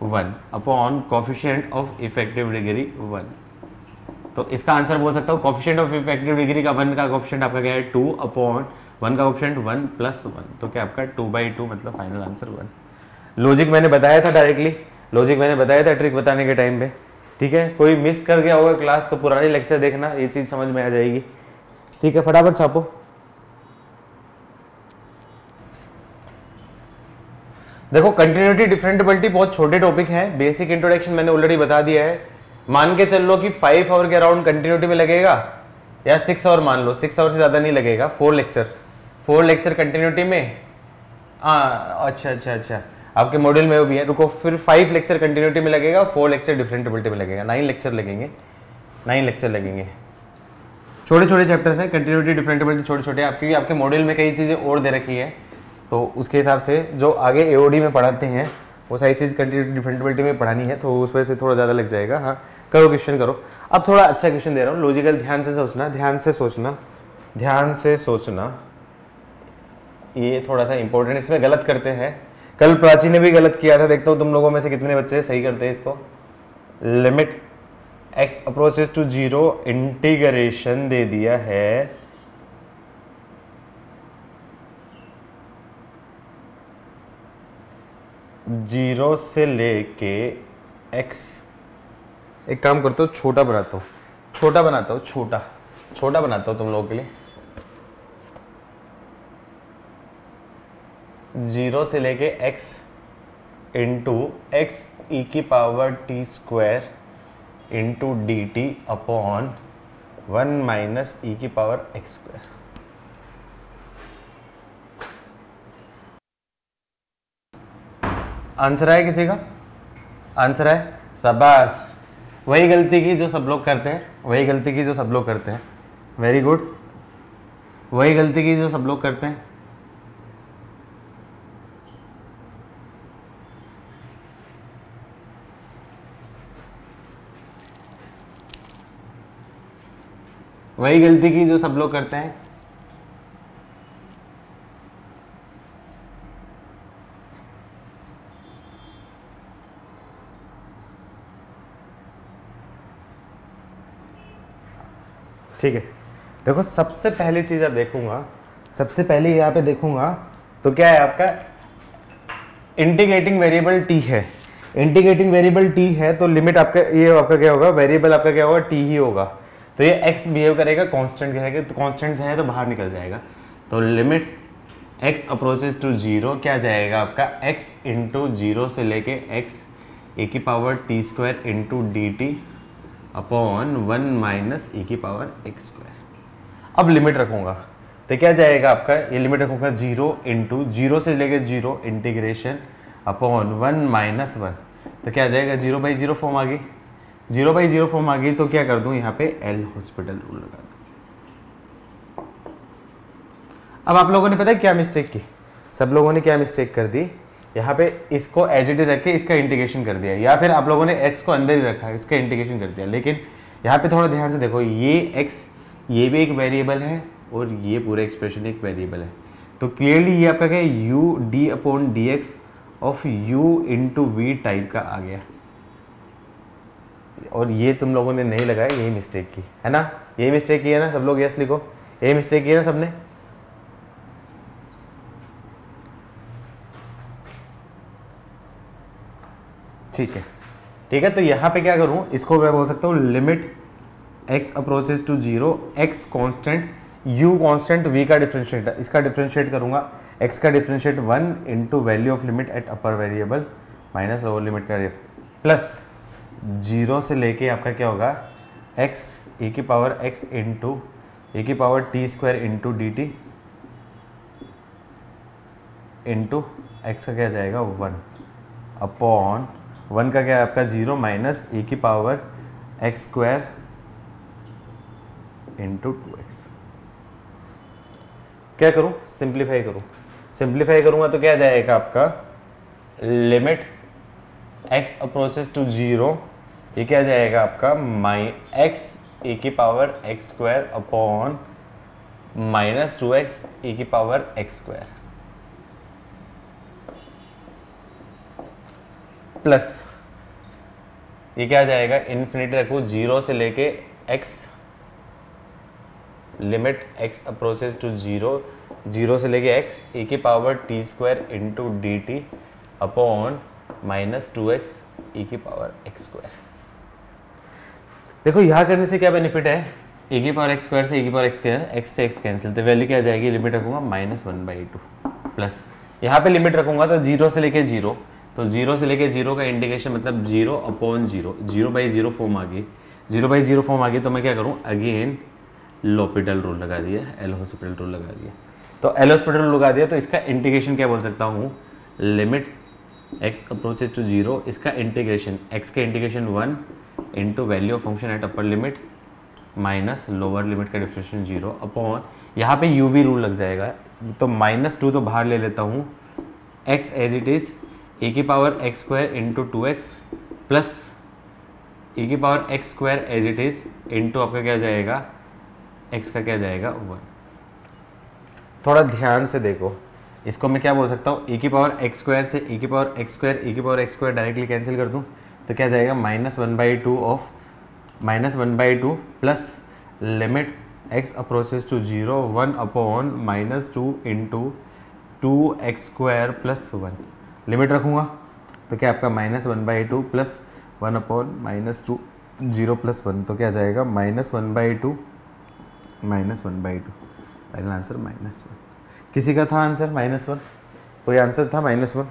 1 upon coefficient of effective degree 1। तो इसका आंसर बोल सकता हूँ कोफिशिएंट ऑफ इफेक्टिव डिग्री का 1 का कोफिशिएंट आपका क्या है 2 अपॉन 1 का कोफिशिएंट 1 प्लस 1, तो क्या आपका 2/2 मतलब फाइनल आंसर 1। लॉजिक मैंने बताया था ट्रिक बताने के टाइम पे, ठीक है। कोई मिस कर गया होगा क्लास तो पुरानी लेक्चर देखना, ये चीज समझ में आ जाएगी, ठीक है। फटाफट छापो। देखो कंटिन्यूटी डिफरेंटिबिलिटी बहुत छोटे टॉपिक हैं, बेसिक इंट्रोडक्शन मैंने ऑलरेडी बता दिया है। मान के चल लो कि 5 आवर के अराउंड कंटिन्यूटी में लगेगा, या 6 आवर मान लो, 6 आवर से ज्यादा नहीं लगेगा, 4 लेक्चर कंटिन्यूटी में। अच्छा आपके मॉड्यूल में वो भी है, रुको, फिर 5 लेक्चर कंटिन्यूटी में लगेगा, 4 लेक्चर डिफरेंटिबिलिटी में लगेगा, 9 लेक्चर लगेंगे। छोटे चैप्टर्स हैं, कंटिन्यूटी डिफरेंटिबिलिटी छोटे आपके मॉड्यूल में कई चीज़ें और दे रखी है, तो उसके हिसाब से जो आगे एओडी में पढ़ाते हैं वो सारी चीज़ कंटिन्यूटी डिफरेंटिबिलिटी में पढ़ानी है, तो उस वजह से थोड़ा ज़्यादा लग जाएगा। हाँ करो, क्वेश्चन करो। अब थोड़ा अच्छा क्वेश्चन दे रहा हूँ, लॉजिकल, ध्यान से सोचना, ये थोड़ा सा इंपॉर्टेंट, इसमें गलत करते हैं, कल प्राची ने भी गलत किया था, देखता हूँ तुम लोगों में से कितने बच्चे सही करते हैं इसको। Limit x approaches to 0 integration दे दिया है जीरो से लेके x, एक काम करता हूँ छोटा बनाता हूँ तुम लोगों के लिए, 0 से लेके x इंटू एक्स ई की power t square into D t upon 1 minus e की पावर x स्क्वायर। आंसर है किसी का? आंसर है, शाबाश। वही गलती की जो सब लोग करते हैं, वेरी गुड, वही गलती की जो सब लोग करते हैं। ठीक है, देखो सबसे पहली चीज आप देखूंगा, सबसे पहले यहाँ पे देखूंगा तो क्या है आपका इंटीग्रेटिंग वेरिएबल t है। इंटीग्रेटिंग वेरिएबल t है तो लिमिट आपका ये आपका क्या होगा, वेरिएबल आपका क्या होगा, t ही होगा। तो ये x बिहेव करेगा कांस्टेंट है, तो कांस्टेंट है तो बाहर निकल जाएगा। तो लिमिट x अप्रोचेस टू 0 क्या जाएगा आपका x इंटू 0 से लेके x e की power t square into D t upon 1 minus e की पावर x स्क्वायर। अब लिमिट रखूंगा तो क्या जाएगा आपका, ये लिमिट रखूंगा 0 इंटू 0 से लेके 0 इंटीग्रेशन अपॉन 1 माइनस 1, तो क्या आ जाएगा 0 बाई 0 फॉर्म आ गई। 0 बाई 0 फॉर्म आ गई तो क्या कर दूं, यहाँ पे एल हॉस्पिटल रूल लगा दूं। अब आप लोगों ने पता है क्या मिस्टेक की, सब लोगों ने क्या मिस्टेक कर दी, यहाँ पे इसको एज इट इज रख के इसका इंटीग्रेशन कर दिया, या फिर आप लोगों ने x को अंदर ही रखा है इसका इंटीग्रेशन कर दिया। लेकिन यहाँ पे थोड़ा ध्यान से देखो, ये x ये भी एक वेरिएबल है और ये पूरा एक्सप्रेशन एक वेरिएबल है। तो क्लियरली ये आपका क्या है, u d upon d x of u into v type का आ गया। और ये तुम लोगों ने नहीं लगाया, यही मिस्टेक की है ना, यही मिस्टेक की है ना सब लोग, यस लिखो, यही मिस्टेक की है ना सबने। ठीक है, ठीक है, तो यहाँ पे क्या करूँ, इसको मैं बोल सकता हूँ limit x approaches to 0, x constant u constant v का डिफरेंशिएट, इसका डिफरेंशिएट करूँगा, x का differentiate 1 into value of limit at upper variable minus lower limit का प्लस 0 से लेके आपका क्या होगा x e की पावर x इंटू e की power t square into D T into x का क्या जाएगा 1 अपॉन 1 का क्या है आपका 0 माइनस e की power x square into 2x। क्या करूं, सिंप्लीफाई करूं, सिंप्लीफाई करूंगा तो क्या जाएगा आपका लिमिट x अप्रोचेस टू 0, ये क्या जाएगा आपका माई x e की power x square upon minus 2x e की पावर x स्क्वायर प्लस ये क्या जाएगा इन्फिनिटी रखो 0 से लेके x limit x approaches to 0, 0 से लेके x e की power t square into D t upon minus 2x e की पावर x स्क्वायर। देखो यहाँ करने से क्या बेनिफिट है, e की पावर x स्क्वायर से e की पावर x स्क्वायर, x से x कैंसिल, तो वैल्यू क्या आ जाएगी, लिमिट रखूंगा -1/2 प्लस यहाँ पे लिमिट रखूंगा तो 0 से लेके 0, तो 0 से लेके 0 का इंटीग्रेशन मतलब 0 अपॉन 0, 0/0 फॉर्म आ गई, 0/0 फॉर्म आ गई तो मैं क्या करूँ अगेन l'Hopital रूल लगा दिया, एल हॉस्पिटल रूल लगा दिया। तो एल हॉस्पिटल रूल लगा दिया तो इसका इंटीग्रेशन क्या बोल सकता हूँ, लिमिट x अप्रोचेस टू 0, इसका इंटीग्रेशन x का integration 1 into value of function at upper limit minus lower limit का डिफरेंशिएशन 0 अपॉन यहाँ पे u v रूल लग जाएगा, तो -2 तो बाहर ले लेता हूँ, x as it is e की power x square into 2x plus e की power x square as it is into आपका क्या जाएगा x का क्या जाएगा 1। थोड़ा ध्यान से देखो, इसको मैं क्या बोल सकता हूँ, e की पावर x स्क्वायर से e की पावर x स्क्वायर, e की power x square directly cancel कर दूँ तो क्या जाएगा -1/2 of -1/2 plus limit x approaches to 0 1 upon -2 into 2x square plus 1। Limit रखूँगा तो क्या आपका -1/2 प्लस 1 अपॉन -2 0 प्लस 1, तो क्या जाएगा -1/2 -1/2, फाइनल आंसर -1। किसी का था आंसर -1, कोई आंसर था -1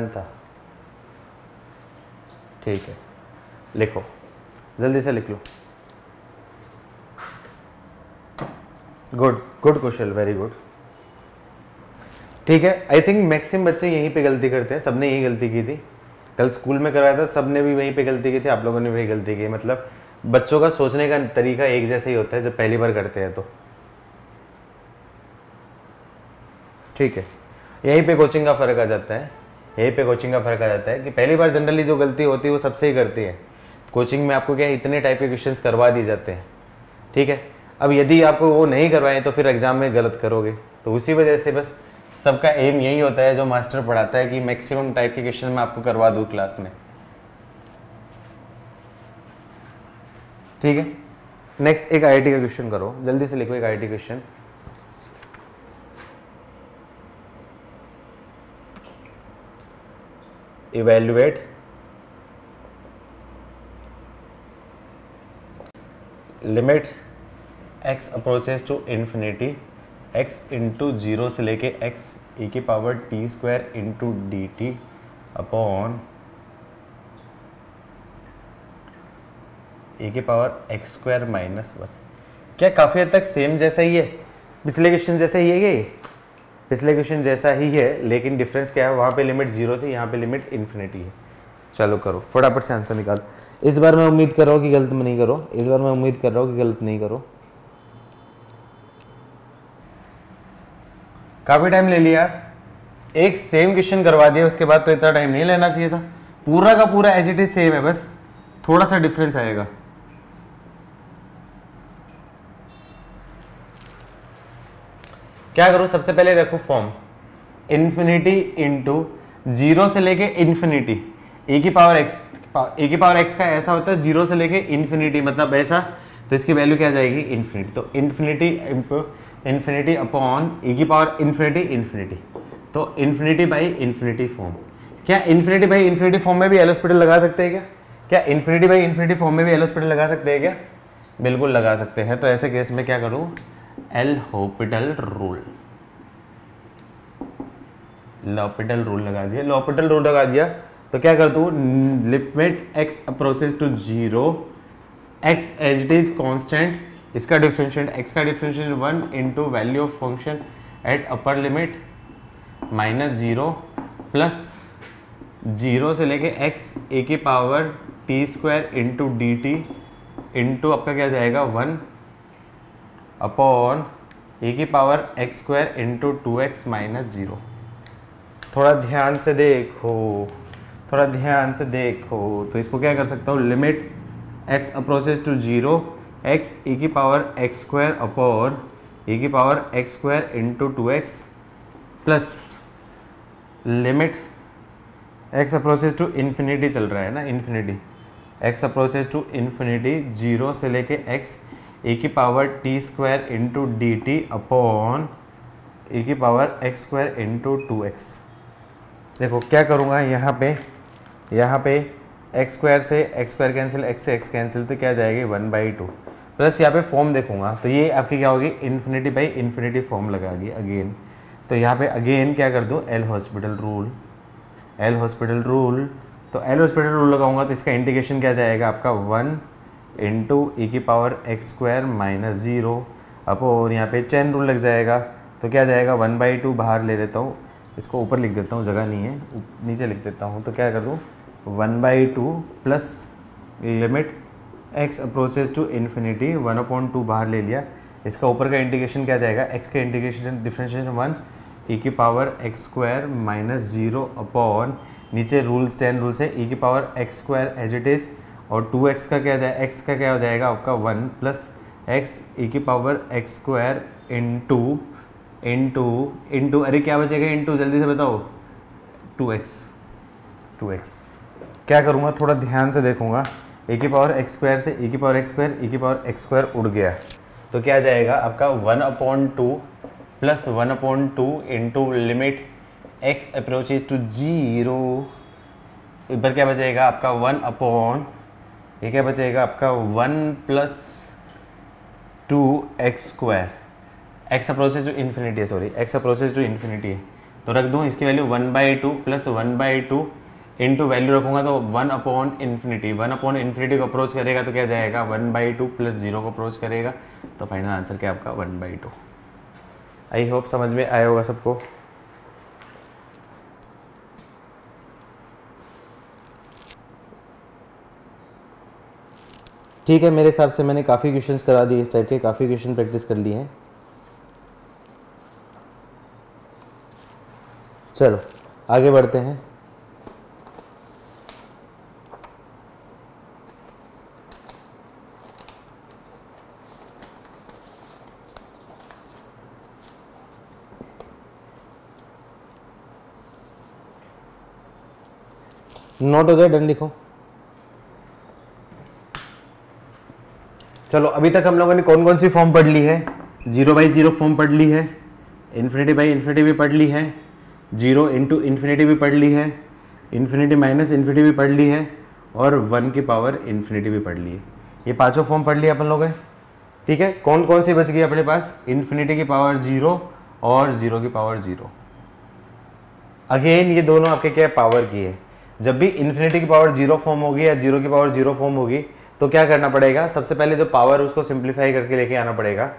था, ठीक है लिखो, जल्दी से लिख लो। Good good question, very good. ठीक है, आई थिंक मैक्सिमम बच्चे यहीं पे गलती करते हैं, सबने यही गलती की थी, कल स्कूल में करवाया था सबने भी वहीं पे गलती की थी, आप लोगों ने वही गलती की। मतलब बच्चों का सोचने का तरीका एक जैसा ही होता है जब पहली बार करते हैं तो। ठीक है, यहीं पे कोचिंग का फर्क आ जाता है, यहीं पे कोचिंग का फर्क आ जाता है कि पहली बार जनरली जो गलती होती है वो सबसे ही करती है। कोचिंग में आपको क्या इतने टाइप के क्वेश्चंस करवा दिए जाते हैं, ठीक है। अब यदि आपको वो नहीं करवाएं तो फिर एग्जाम में गलत करोगे, तो उसी वजह से बस सबका एम यही होता है जो मास्टर पढ़ाता है कि मैक्सिमम टाइप के क्वेश्चन मैं आपको करवा दूँ क्लास में। ठीक है, नेक्स्ट एक आईआईटी का क्वेश्चन करो, जल्दी से लिखो एक IIT question. Evaluate limit x approaches to infinity x into zero से लेके x e की power t square into D t upon e की power x square minus one. क्या काफ़ी हद तक सेम जैसा ही है, पिछले क्वेश्चन जैसा ही है ये, पिछले क्वेश्चन जैसा ही है, लेकिन डिफरेंस क्या है, वहाँ पे लिमिट जीरो थी, यहाँ पे लिमिट इन्फिनिटी है। चलो करो फटाफट से आंसर निकालो। इस बार मैं उम्मीद कर रहा हूँ कि गलत नहीं करो, इस बार मैं उम्मीद कर रहा हूँ कि गलत नहीं करो। काफ़ी टाइम ले लिया, एक सेम क्वेश्चन करवा दिया, उसके बाद तो इतना टाइम नहीं लेना चाहिए था। पूरा का पूरा एज इट इज सेम है, बस थोड़ा सा डिफरेंस आएगा। क्या करो, सबसे पहले रखो फॉर्म इन्फिनिटी इंटू जीरो से लेके इन्फिनिटी ए की पावर एक्स का ऐसा होता है जीरो से लेके इन्फिनिटी, मतलब ऐसा, तो इसकी वैल्यू क्या जाएगी इन्फिनिटी। तो इन्फिनिटी अपॉन ए की पावर इन्फिनिटी, तो इन्फिनिटी बाई इन्फिनिटी फॉर्म। क्या इन्फिनिटी बाई इन्फिनिटी फॉर्म में भी एल हॉस्पिटल लगा सकते हैं क्या इन्फिनिटी बाई इन्फिनिटी फॉर्म में भी एल हॉस्पिटल लगा सकते हैं क्या? बिल्कुल लगा सकते हैं। तो ऐसे केस में क्या करूं, L hospital rule, L'Hôpital rule लगा दिया, लॉपिटल रूल लगा दिया तो क्या कर दूं, limit x approaches to zero, x as it is constant, इसका डिफरेंशिएट x का differentiate 1 into value of function at upper limit minus zero plus zero से लेके x ए की power t square into D T into आपका क्या जाएगा 1 upon e की power x square into 2x minus zero. थोड़ा ध्यान से देखो, थोड़ा ध्यान से देखो, तो इसको क्या कर सकता हूँ, limit x approaches to zero, x e की power x square upon e की power x square into 2x plus limit x approaches to infinity चल रहा है ना, infinity, x approaches to infinity zero से लेके x e की power t square into D t upon e की power x square into 2x। देखो क्या करूँगा, यहाँ पे एक्स स्क्वायर से एक्स स्क्वायर कैंसिल, एक्स से एक्स कैंसिल, तो क्या जाएगी 1/2 प्लस यहाँ पे फॉर्म देखूंगा तो ये आपकी क्या होगी, इन्फिनिटी बाई इन्फिनिटी फॉर्म लगागी अगेन। तो यहाँ पे अगेन क्या कर दूँ, L hospital rule, L hospital rule, तो एल हॉस्पिटल रूल लगाऊंगा तो इसका इंटीग्रेशन क्या जाएगा आपका 1 इंटू ई की power x square minus zero और यहाँ पे चेन रूल लग जाएगा, तो क्या जाएगा 1/2, बाहर ले लेता हूँ, इसको ऊपर लिख देता हूँ, जगह नहीं है, नीचे लिख देता हूँ, तो क्या कर दूँ 1/2 plus limit x approaches to infinity 1/2 बाहर ले लिया, इसका ऊपर का इंटीग्रेशन क्या जाएगा, x का इंटीग्रेशन डिफरेंशिएशन 1 e की power x square minus zero upon नीचे रूल चैन रूल से e की power x square as it is, और 2x का क्या जाए, x का क्या हो जाएगा आपका 1 प्लस x e की पावर x स्क्वायर इंटू अरे क्या बचेगा इंटू, जल्दी से बताओ 2x। क्या करूँगा, थोड़ा ध्यान से देखूँगा, ए की पावर एक्स स्क्वायर से ए की पावर एक्स स्क्वायर, ए की पावर एक्स स्क्वायर उड़ गया, तो क्या जाएगा आपका 1/2 plus 1/2 into limit x approaches to zero, इधर क्या बचेगा आपका 1 अपॉन, ये क्या बचेगा आपका 1 plus 2x square, x approaches to infinity है, sorry x approaches to infinity है, तो रख दूँ इसकी वैल्यू 1/2 प्लस 1/2 इंटू वैल्यू रखूँगा तो 1/इन्फिनिटी, 1/इन्फिनिटी को अप्रोच करेगा तो क्या जाएगा 1/2 प्लस जीरो को अप्रोच करेगा, तो फाइनल आंसर क्या आपका 1/2। आई होप समझ में आया होगा सबको। ठीक है, मेरे हिसाब से मैंने काफ़ी क्वेश्चंस करा दिए, इस टाइप के काफ़ी क्वेश्चन प्रैक्टिस कर लिए हैं। चलो आगे बढ़ते हैं। नोट हो जाए, डन लिखो। चलो अभी तक हम लोगों ने कौन कौन सी फॉर्म पढ़ ली है? 0/0 फॉर्म पढ़ ली है, इन्फिनिटी बाई इन्फिनिटी भी पढ़ ली है, 0 इंटू इन्फिनिटी भी पढ़ ली है, इन्फिनिटी माइनस इन्फिनिटी भी पढ़ ली है, और 1 की पावर इन्फिनिटी भी पढ़ ली है। ये पांचों फॉर्म पढ़ लिया अपन लोगों ने, ठीक है। कौन कौन सी बच गई अपने पास? इन्फिनिटी की पावर 0 और 0 की पावर 0। अगेन ये दोनों आपके क्या पावर की है। जब भी इन्फिनिटी की पावर 0 फॉर्म होगी या 0 की पावर 0 फॉर्म होगी तो क्या करना पड़ेगा? सबसे पहले जो पावर उसको सिंप्लीफाई करके लेके आना पड़ेगा।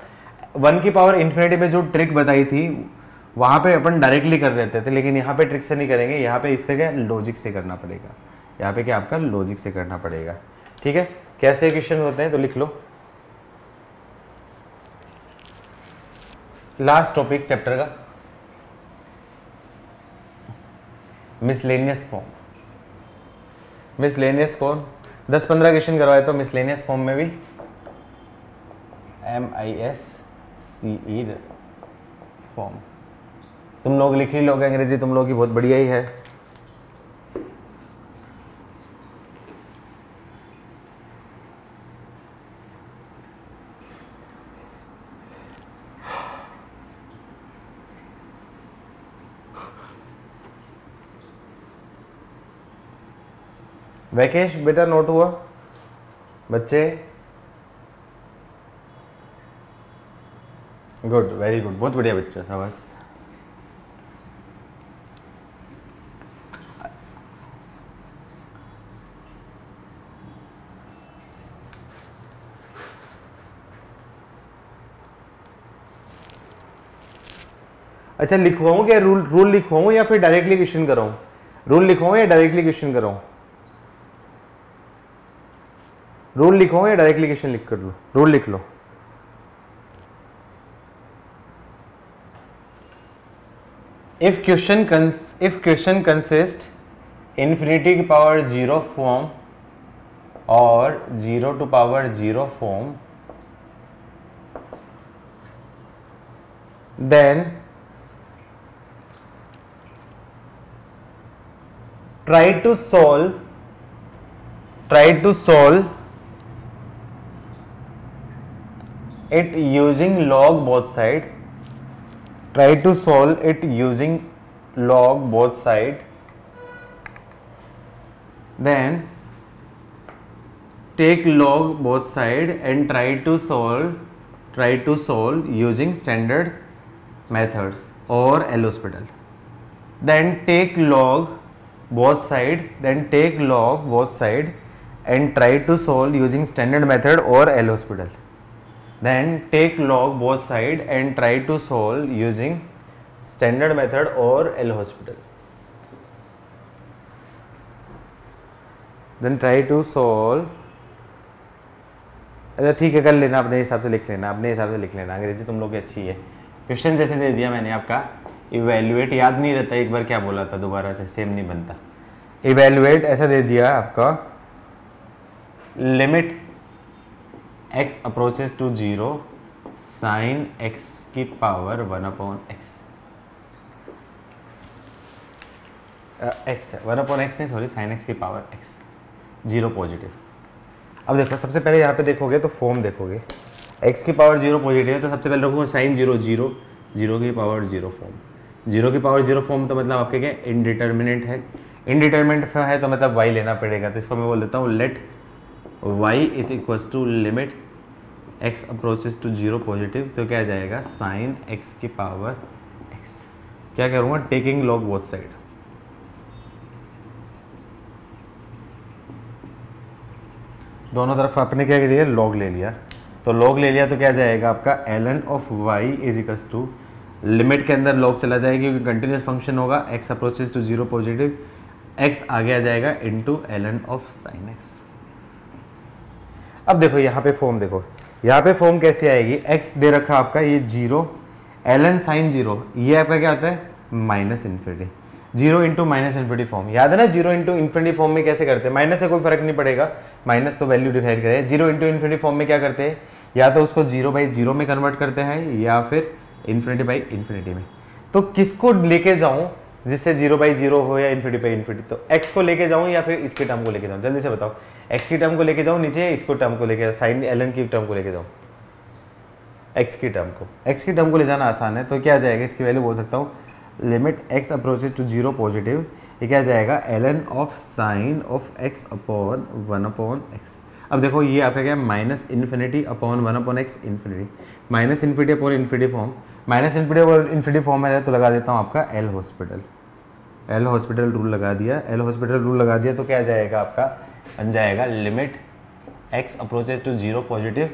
1 की पावर इन्फिनिटी में जो ट्रिक बताई थी वहां पे अपन डायरेक्टली कर लेते थे, लेकिन यहाँ पे ट्रिक से नहीं करेंगे, यहाँ पे इसका क्या लॉजिक से करना पड़ेगा। यहाँ पे क्या आपका लॉजिक से करना पड़ेगा, ठीक है। कैसे क्वेश्चन होते हैं तो लिख लो। लास्ट टॉपिक चैप्टर का miscellaneous form. Miscellaneous form 10-15 question करवाए तो मिसलेनियस फॉर्म में भी MISCE फॉर्म तुम लोग लिख ही लोगे। अंग्रेजी तुम लोग की बहुत बढ़िया ही है। वैकेश बेटा नोट हुआ बच्चे? गुड, वेरी गुड, बहुत बढ़िया बच्चा था बस। अच्छा लिखवाऊं क्या? रूल लिखवाऊं या फिर डायरेक्टली क्वेश्चन कराऊं? रूल लिखवाऊं या डायरेक्टली क्वेश्चन कराऊं? रूल लिखवाऊं या डायरेक्टली क्वेश्चन लिख कर लो? रूल लिख लो। इफ क्वेश्चन कंसिस्ट इन्फिनिटी की पावर 0 फॉर्म और 0 to power 0 form, then try to solve it using log both side. Try to solve it using log both side. Then take log both side and try to solve using standard methods or L'Hospital. Then take log both side and try to solve using standard method or L'Hospital. Then take log both side and try to solve using standard method or L'Hospital. Then try to solve, अच्छा ठीक है कर लेना, अपने हिसाब से लिख लेना, अंग्रेजी तुम लोग की अच्छी है। क्वेश्चन जैसे दे दिया मैंने आपका, इवेल्युएट याद नहीं रहता, एक बार क्या बोला था दोबारा से सेम नहीं बनता। इवेल्युएट ऐसा दे दिया आपका, limit x approaches to 0 sine x की पावर 1/x, x है 1/x नहीं सॉरी साइन x की पावर x, 0 पॉजिटिव। अब देखो सबसे पहले यहाँ पे देखोगे तो फॉर्म देखोगे, x की पावर 0 पॉजिटिव है तो सबसे पहले रखोगे साइन 0 0, 0 की पावर 0 फॉर्म, 0 की पावर 0 फॉर्म तो मतलब आपके क्या इनडिटर्मिनेट है, इनडिटर्मिनेट है तो मतलब y लेना पड़ेगा। तो इसको मैं बोल देता हूँ let y is equals to limit x approaches to 0 positive, तो क्या आ जाएगा साइन x की पावर x। क्या करूँगा? टेकिंग लॉग बोथ साइड, दोनों तरफ आपने क्या लिया? लॉग ले लिया। तो लॉग ले लिया तो क्या जाएगा आपका ln of y is equals to, limit के अंदर लॉग चला जाएगा क्योंकि कंटिन्यूस फंक्शन होगा, x approaches to 0 positive, x आगे आ जाएगा into ln of sine x। अब देखो यहाँ पे फॉर्म देखो, यहाँ पे फॉर्म कैसे आएगी? x दे रखा आपका ये 0, ln साइन 0, ये आपका क्या होता है minus infinity, 0 into minus infinity form. याद है ना 0 इंटू इन्फिनिटी फॉर्म में कैसे करते हैं? माइनस से कोई फर्क नहीं पड़ेगा, माइनस तो वैल्यू डिवाइड करे। 0 इंटू इन्फिनिटी फॉर्म में क्या करते हैं? या तो उसको 0/0 में कन्वर्ट करते हैं या फिर इन्फिनिटी में। तो किसको लेके जाऊं जिससे 0/0 हो या इन्फिनिटी? तो x को लेके जाऊं या फिर इसके टर्म को लेके जाऊं? जल्दी से बताओ, एक्स की टर्म को लेके जाऊँ नीचे, इसको टर्म को लेके साइन ln की टर्म को लेके जाऊँ, एक्स की टर्म को ले जाना आसान है। तो क्या आ जाएगा, इसकी वैल्यू बोल सकता हूँ limit x approaches to 0 positive, ये क्या आ जाएगा ln of sine of x upon 1/x। अब देखो ये आपका क्या है minus infinity upon 1/x infinity, minus infinity upon infinity form, minus infinity upon infinity form में है तो लगा देता हूँ आपका एल हॉस्पिटल रूल लगा दिया, एल हॉस्पिटल रूल लगा दिया तो क्या आ जाएगा आपका बन जाएगा limit x approaches to 0 positive.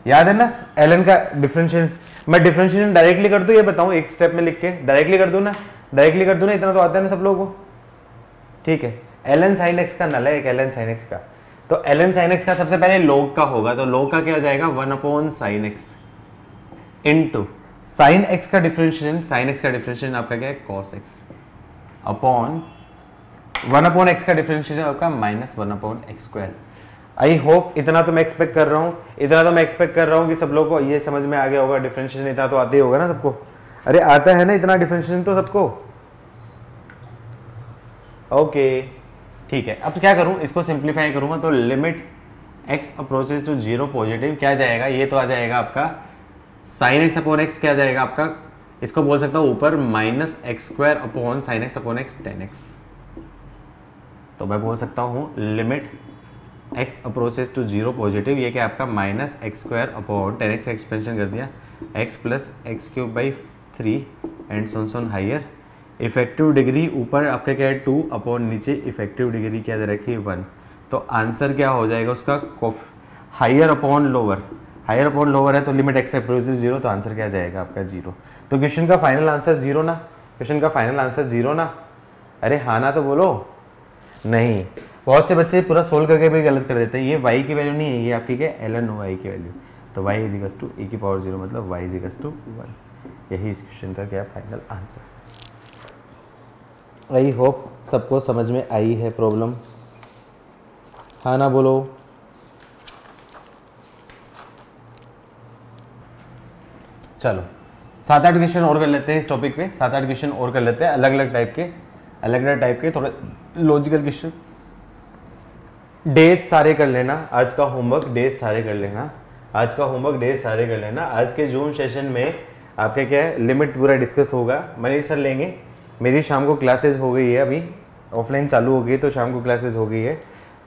याद है ना ln का डिफरेंशिएशन, मैं डिफरेंशिएशन डायरेक्टली कर दूं, ये बताऊं एक स्टेप में लिख के डायरेक्टली कर दूं ना, इतना तो आता है ना सब लोगों को, ठीक है। ln sin x का नल है एक ln sin x का, तो ln sin x का सबसे पहले log का होगा, तो log का क्या हो जाएगा 1/sin x into sin x का डिफरेंशिएशन आपका क्या है cos x अपॉन 1/x का डिफरेंशिएशन आपका -1/x²। आई होप इतना तो मैं एक्सपेक्ट कर रहा हूँ कि सब लोगों को ये समझ में आ गया होगा, डिफरेंशिएशन इतना तो आते ही होगा ना सबको, अरे आता है ना इतना डिफरेंशिएशन तो सबको, ओके ठीक है। अब क्या करूं, इसको सिंप्लीफाई करूंगा तो limit x approaches to 0 positive क्या जाएगा, ये तो आ जाएगा आपका sin x अपॉन x, क्या जाएगा आपका, इसको बोल सकता हूं ऊपर -x² upon sin x upon x tan x, तो मैं बोल सकता हूं limit x approaches to 0 positive, ये क्या आपका -x² upon tan x expansion कर दिया x plus x³ 3 and so on higher, effective degree ऊपर आपका क्या है 2 अपॉन नीचे इफेक्टिव डिग्री क्या दे रखी है 1, तो आंसर क्या हो जाएगा उसका हायर अपॉन लोअर है तो लिमिट x अप्रोचेज 0, तो आंसर क्या जाएगा आपका 0। तो क्वेश्चन का फाइनल आंसर 0 ना, अरे हाँ ना तो बोलो, नहीं बहुत से बच्चे पूरा सोल्व करके भी गलत कर देते हैं, ये y की वैल्यू नहीं है, ये आपकी क्या ln y की वैल्यू, तो y = e⁴ मतलब y = 1, यही इस क्वेश्चन का क्या फाइनल आंसर। आई होप सबको समझ में आई है प्रॉब्लम, हाँ ना बोलो। चलो 7-8 क्वेश्चन और कर लेते हैं इस टॉपिक पे, 7-8 क्वेश्चन और कर लेते हैं अलग अलग टाइप के थोड़े लॉजिकल क्वेश्चन। डेज सारे कर लेना, आज का होमवर्क डेज सारे कर लेना, आज के जून सेशन में आपके क्या है लिमिट पूरा डिस्कस होगा, मनीष सर लेंगे, मेरी शाम को क्लासेस हो गई है, अभी ऑफलाइन चालू हो गई तो शाम को क्लासेस हो गई है,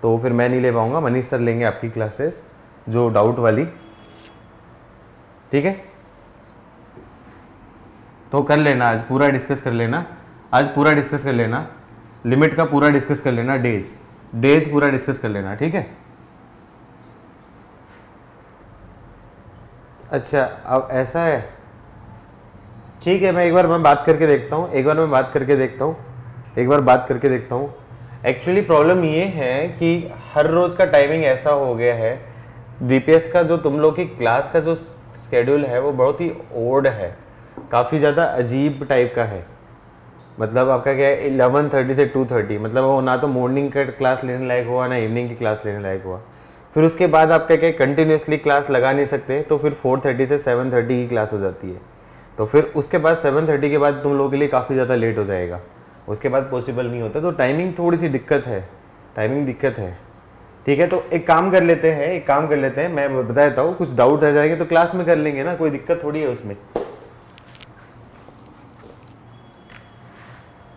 तो फिर मैं नहीं ले पाऊंगा, मनीष सर लेंगे आपकी क्लासेस जो डाउट वाली, ठीक है। तो कर लेना, आज पूरा डिस्कस कर लेना, लिमिट का पूरा डिस्कस कर लेना, डेज पूरा डिस्कस कर लेना, ठीक है। अच्छा अब ऐसा है, ठीक है, मैं एक बार बात करके देखता हूँ, एक्चुअली प्रॉब्लम ये है कि हर रोज़ का टाइमिंग ऐसा हो गया है, बीपीएस का जो तुम लोग की क्लास का जो स्केड्यूल है वो बहुत ही ओड है, काफ़ी ज़्यादा अजीब टाइप का है, मतलब आपका क्या है 11:30 से 2:30, मतलब वो ना तो मॉर्निंग का क्लास लेने लायक हुआ ना इवनिंग की क्लास लेने लायक हुआ, फिर उसके बाद आपका क्या कंटिन्यूसली क्लास लगा नहीं सकते, तो फिर 4:30 से 7:30 की क्लास हो जाती है, तो फिर उसके बाद 7:30 के बाद तुम लोगों के लिए काफ़ी ज़्यादा लेट हो जाएगा, उसके बाद पॉसिबल नहीं होता, तो टाइमिंग थोड़ी सी दिक्कत है, ठीक है। तो एक काम कर लेते हैं, मैं बता देता हूँ, कुछ डाउट रह जाएंगे तो क्लास में कर लेंगे ना, कोई दिक्कत थोड़ी है उसमें,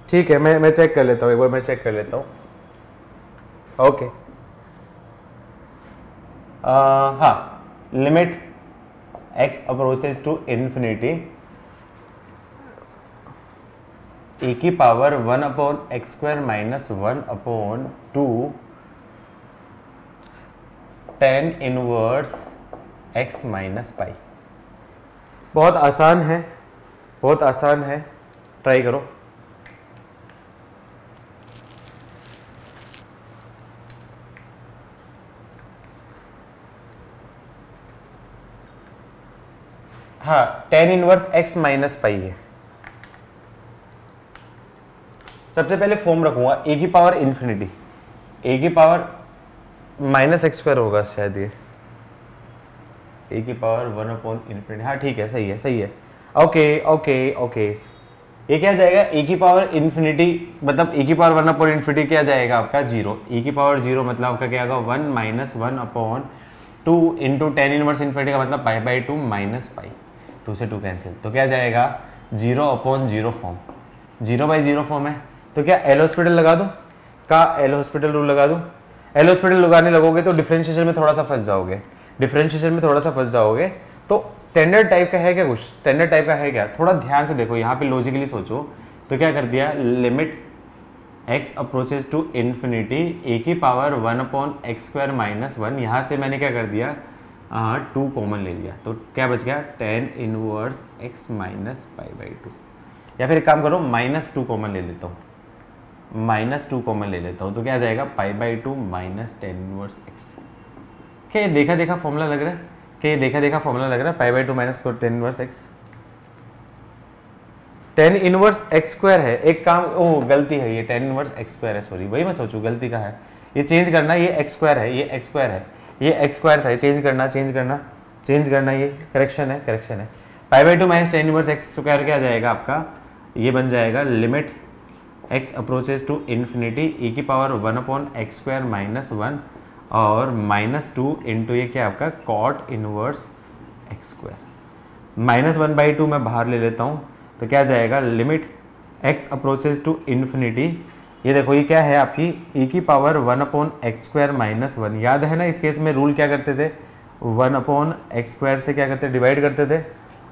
ठीक है। मैं चेक कर लेता हूँ, ओके। हाँ, limit x approaches to infinity e⁴ 1/x² - 1/2 tan inverse x - π। बहुत आसान है, ट्राई करो। हाँ, tan इनवर्स x - π है। सबसे पहले फॉर्म रखूंगा e⁴ इन्फिनिटी, -x² होगा शायद, ये e⁴ 1/∞, हाँ ठीक है, सही है, ओके। ये क्या जाएगा e की पावर इन्फिनिटी, मतलब e की पावर 1 अपॉन इन्फिनिटी क्या जाएगा आपका 0, e की पावर 0 मतलब आपका क्या आएगा 1 minus 1 upon 2 into tan inverse infinity का मतलब पाई बाई 2 माइनस पाई, 2 से 2 कैंसिल, तो क्या जाएगा 0 अपॉन 0 फॉर्म, 0 बाई 0 फॉर्म है। तो क्या एल हॉस्पिटल लगा दूं, का एल हॉस्पिटल रूल लगा दूं। एल हॉस्पिटल लगाने लगोगे तो डिफरेंशिएशन में थोड़ा सा फंस जाओगे, डिफरेंशिएशन में थोड़ा सा फंस जाओगे। तो स्टैंडर्ड टाइप का है क्या, कुछ स्टैंडर्ड टाइप का है क्या, थोड़ा ध्यान से देखो, यहाँ पे लॉजिकली सोचो। तो क्या कर दिया, limit x approaches to infinity a की power 1 upon x square minus 1, यहाँ से मैंने क्या कर दिया 2 कॉमन ले लिया, तो क्या बच गया tan inverse x minus pi by 2, या फिर एक काम करो -2 कॉमन ले लेता हूँ, -2 कॉमन ले लेता हूँ, तो क्या आ जाएगा पाई by 2 minus tan inverse x। क्या ये देखा देखा फॉर्मूला लग रहा है, क्या ये देखा देखा फॉर्मूला लग रहा है, pi by 2 minus tan inverse x, ten inverse x square है। एक काम, ओह गलती है, ये टेन इनवर्स एक्स स्क्वायर है, सॉरी वही मैं सोचूं गलती का है, ये चेंज करना, ये एक्स स्क्वायर है, ये एक्स स्क्वायर है, ये एक्स स्क्वायर था, ये चेंज करना चेंज करना चेंज करना, ये करेक्शन है करेक्शन है। Pi by 2 minus tan inverse x square क्या जाएगा आपका, ये बन जाएगा limit x approaches to infinity e की power 1 upon x square minus 1 और -2 इंटू ये क्या आपका कॉट इनवर्स एक्स स्क्वायर, -1/2 मैं बाहर ले लेता हूँ, तो क्या जाएगा limit x approaches to infinity, ये देखो ये क्या है आपकी e की power 1 upon x square minus 1, याद है ना इस केस में रूल क्या करते थे, 1 अपॉन एक्स स्क्वायर से क्या करते थे डिवाइड करते थे,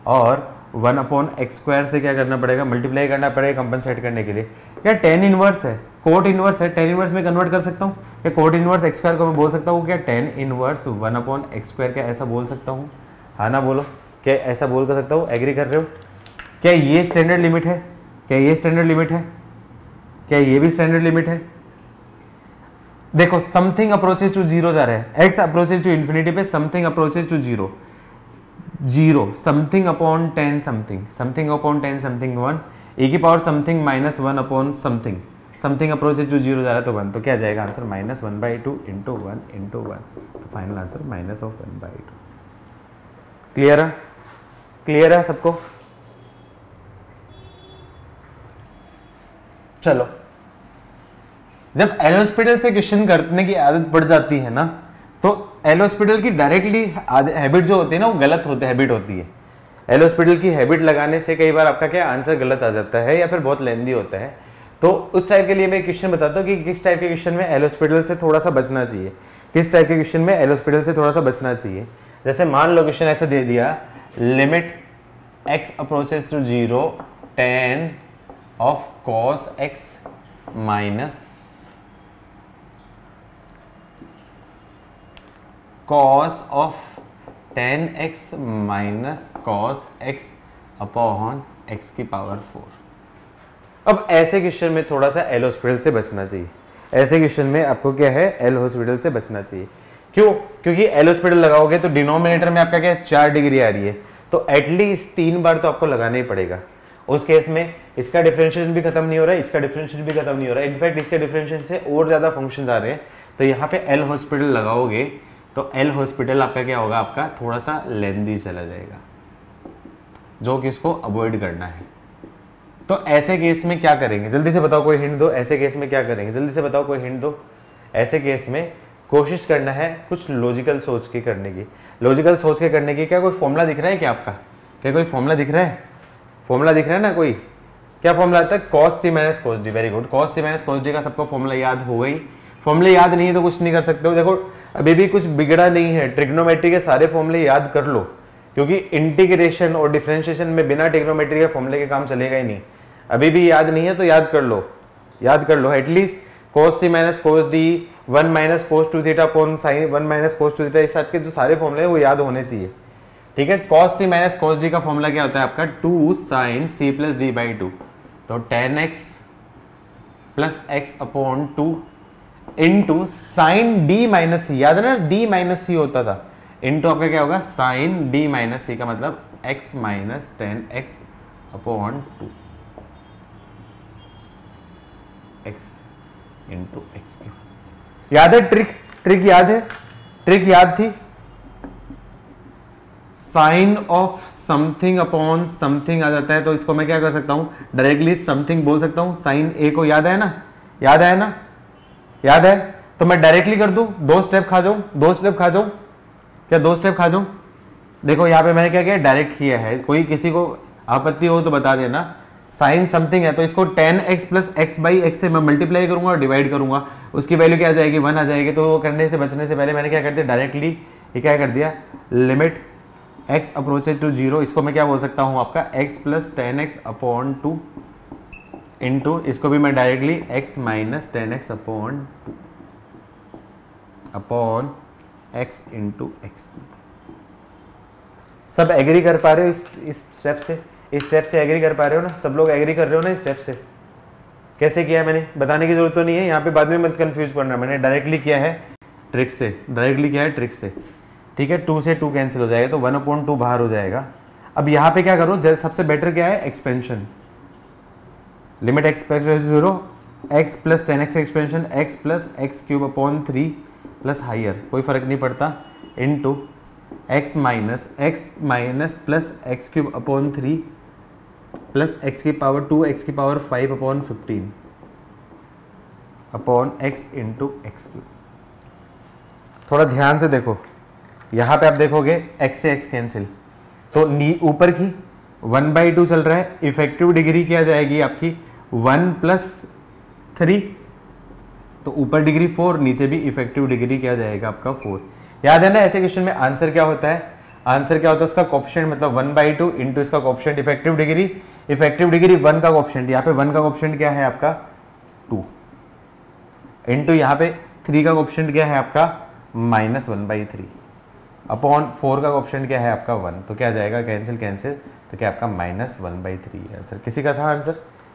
और 1 अपॉन एक्स स्क्वायर से क्या करना पड़ेगा मल्टीप्लाई करना पड़ेगा कंपनसेट करने के लिए। क्या टेन इनवर्स है, कोट इनवर्स है, टेन इनवर्स में कन्वर्ट कर सकता हूँ क्या, कोट इनवर्स एक्स स्क्वायर को मैं बोल सकता हूँ क्या tan inverse 1 upon x square, क्या ऐसा बोल सकता हूँ, हाँ ना बोलो, क्या ऐसा बोल कर सकता हूँ, एग्री कर रहे हो। क्या ये स्टैंडर्ड लिमिट है, क्या ये स्टैंडर्ड लिमिट है, क्या ये भी स्टैंडर्ड लिमिट है। देखो समथिंग अप्रोचेज टू 0 जा रहा है, x अप्रोचेज टू इन्फिनिटी पे something approaches to 0, 0 something upon 10 something, something upon 10 something 1 e की power something minus 1 upon something, something approaches to 0 जा रहा है तो 1, तो क्या जाएगा आंसर -1/2 इंटू 1 इंटू 1, तो फाइनल आंसर -1/2। क्लियर है, क्लियर है सबको। चलो जब एल हॉस्पिटल से क्वेश्चन करने की आदत पड़ जाती है ना, तो एल हॉस्पिटल की डायरेक्टली हैबिट जो होती है ना वो गलत होती हैबिट होती है। एल हॉस्पिटल की हैबिट लगाने से कई बार आपका क्या आंसर गलत आ जाता है या फिर बहुत लेंदी होता है। तो उस टाइप के लिए मैं क्वेश्चन बताता हूँ कि किस टाइप के क्वेश्चन में एल हॉस्पिटल से थोड़ा सा बचना चाहिए, किस टाइप के क्वेश्चन में एल हॉस्पिटल से थोड़ा सा बचना चाहिए। जैसे मान लो क्वेश्चन ऐसा दे दिया, limit x approaches to 0 10 of cos x minus cos of 10x minus cos x upon x की पावर 4। अब ऐसे क्वेश्चन में थोड़ा सा एल हॉस्पिटल से बचना चाहिए, ऐसे क्वेश्चन में आपको क्या है एल हॉस्पिटल से बचना चाहिए। क्यों, क्योंकि एल हॉस्पिटल लगाओगे तो डिनोमिनेटर में आपका क्या 4 डिग्री आ रही है, तो एटलीस्ट 3 बार तो आपको लगाना ही पड़ेगा। उस केस में इसका डिफरेंशिएशन भी खत्म नहीं हो रहा है, इसका डिफरेंशिएशन भी खत्म नहीं हो रहा है, इनफैक्ट इसके डिफरेंशिएशन से और ज्यादा फंक्शंस आ रहे हैं। तो यहाँ पे एल हॉस्पिटल लगाओगे तो एल हॉस्पिटल आपका क्या होगा, आपका थोड़ा सा लेंदी चला जाएगा, जो कि इसको अवॉइड करना है। तो ऐसे केस में क्या करेंगे, जल्दी से बताओ, कोई हिंट दो, ऐसे केस में क्या करेंगे, जल्दी से बताओ, कोई हिंट दो। ऐसे केस में कोशिश करना है कुछ लॉजिकल सोच के करने की, लॉजिकल सोच के करने की। क्या कोई फॉर्मूला दिख रहा है क्या आपका, क्या कोई फॉर्मूला दिख रहा है, फॉर्मूला दिख रहा है ना कोई, क्या फॉर्मूला आता है cos c minus cos d, very good. cos c minus cos d का सबको फॉर्मूला याद हो गई, फॉर्मूले याद नहीं है तो कुछ नहीं कर सकते हो। देखो अभी भी कुछ बिगड़ा नहीं है, ट्रिग्नोमेट्री के सारे फॉर्मूले याद कर लो, क्योंकि इंटीग्रेशन और डिफरेंशिएशन में बिना ट्रिग्नोमेट्री के फॉर्मूले के काम चलेगा ही नहीं। अभी भी याद नहीं है तो याद कर लो, याद कर लो at least cos c minus cos d 1 minus cos 2 theta upon sin 1 minus cos 2 theta, इस टाइप के जो सारे फॉर्मूले हैं वो याद होने चाहिए, ठीक है। cos c minus cos d का फॉर्मूला क्या होता है आपका 2 sin c plus d by 2, तो 10x plus x upon 2 into sine d minus c, याद है ना d माइनस सी होता था, इंटू आपका क्या होगा साइन d माइनस सी का मतलब x minus 10x upon 2 x into x. याद है ट्रिक, ट्रिक याद है, ट्रिक याद थी, sine of something upon something आ जाता है, तो इसको मैं क्या कर सकता हूं, डायरेक्टली समथिंग बोल सकता हूं। साइन ए को याद है ना, याद है ना, याद है, तो मैं डायरेक्टली कर दूं, 2 स्टेप खा जाऊं, 2 स्टेप खा जाऊं, क्या 2 स्टेप खा जाऊं। देखो यहां पे मैंने क्या किया, डायरेक्ट किया है, कोई किसी को आपत्ति हो तो बता देना। साइन समथिंग है तो इसको tan x plus x by x से मैं मल्टीप्लाई करूंगा और डिवाइड करूंगा, उसकी वैल्यू क्या आ जाएगी, 1 आ जाएगी। तो वो करने से बचने से पहले मैंने क्या कर दिया, डायरेक्टली ये क्या कर दिया, लिमिट x अप्रोचेज टू 0, इसको मैं क्या बोल सकता हूँ आपका x plus ten x upon 2 into, इसको भी मैं directly x minus ten x upon 2 upon x into x. सब एग्री कर पा रहे हो इस स्टेप से, इस स्टेप से एग्री कर पा रहे हो ना, सब लोग एग्री कर रहे हो ना इस स्टेप से। कैसे किया है मैंने बताने की जरूरत तो नहीं है, यहाँ पे बाद में मत कंफ्यूज करना, मैंने डायरेक्टली किया है ट्रिक से, डायरेक्टली किया है ट्रिक से, ठीक है। 2 से 2 कैंसिल हो जाएगा तो 1/2 बाहर हो जाएगा। अब यहाँ पे क्या करो, सबसे बेटर क्या है, expansion, limit x 0 x plus ten x expansion x plus x cube upon 3 plus higher, कोई फर्क नहीं पड़ता, into x minus plus x cube upon 3 plus x की पावर 2 एक्स की power 5 upon 15 upon x into x cube. थोड़ा ध्यान से देखो, यहाँ पे आप देखोगे x से x कैंसिल, तो ऊपर की 1/2 चल रहा है, इफेक्टिव डिग्री क्या जाएगी आपकी 1 प्लस 3, तो ऊपर डिग्री 4, नीचे भी इफेक्टिव डिग्री क्या जाएगा आपका 4। याद है ना ऐसे क्वेश्चन में आंसर क्या होता है, आंसर क्या होता है उसका कोएफिशिएंट, मतलब 1/2 इंटू इसका कोएफिशिएंट इफेक्टिव डिग्री 1 का कोएफिशिएंट, यहाँ पे 1 का कोएफिशिएंट क्या है आपका 2 इंटू यहाँ पे 3 का कोएफिशिएंट क्या है आपका -1/3 अपॉन 4 का कोएफिशिएंट क्या है आपका 1, तो क्या जाएगा कैंसिल कैंसिल, तो क्या आपका -1/3 आंसर। किसी का था आंसर,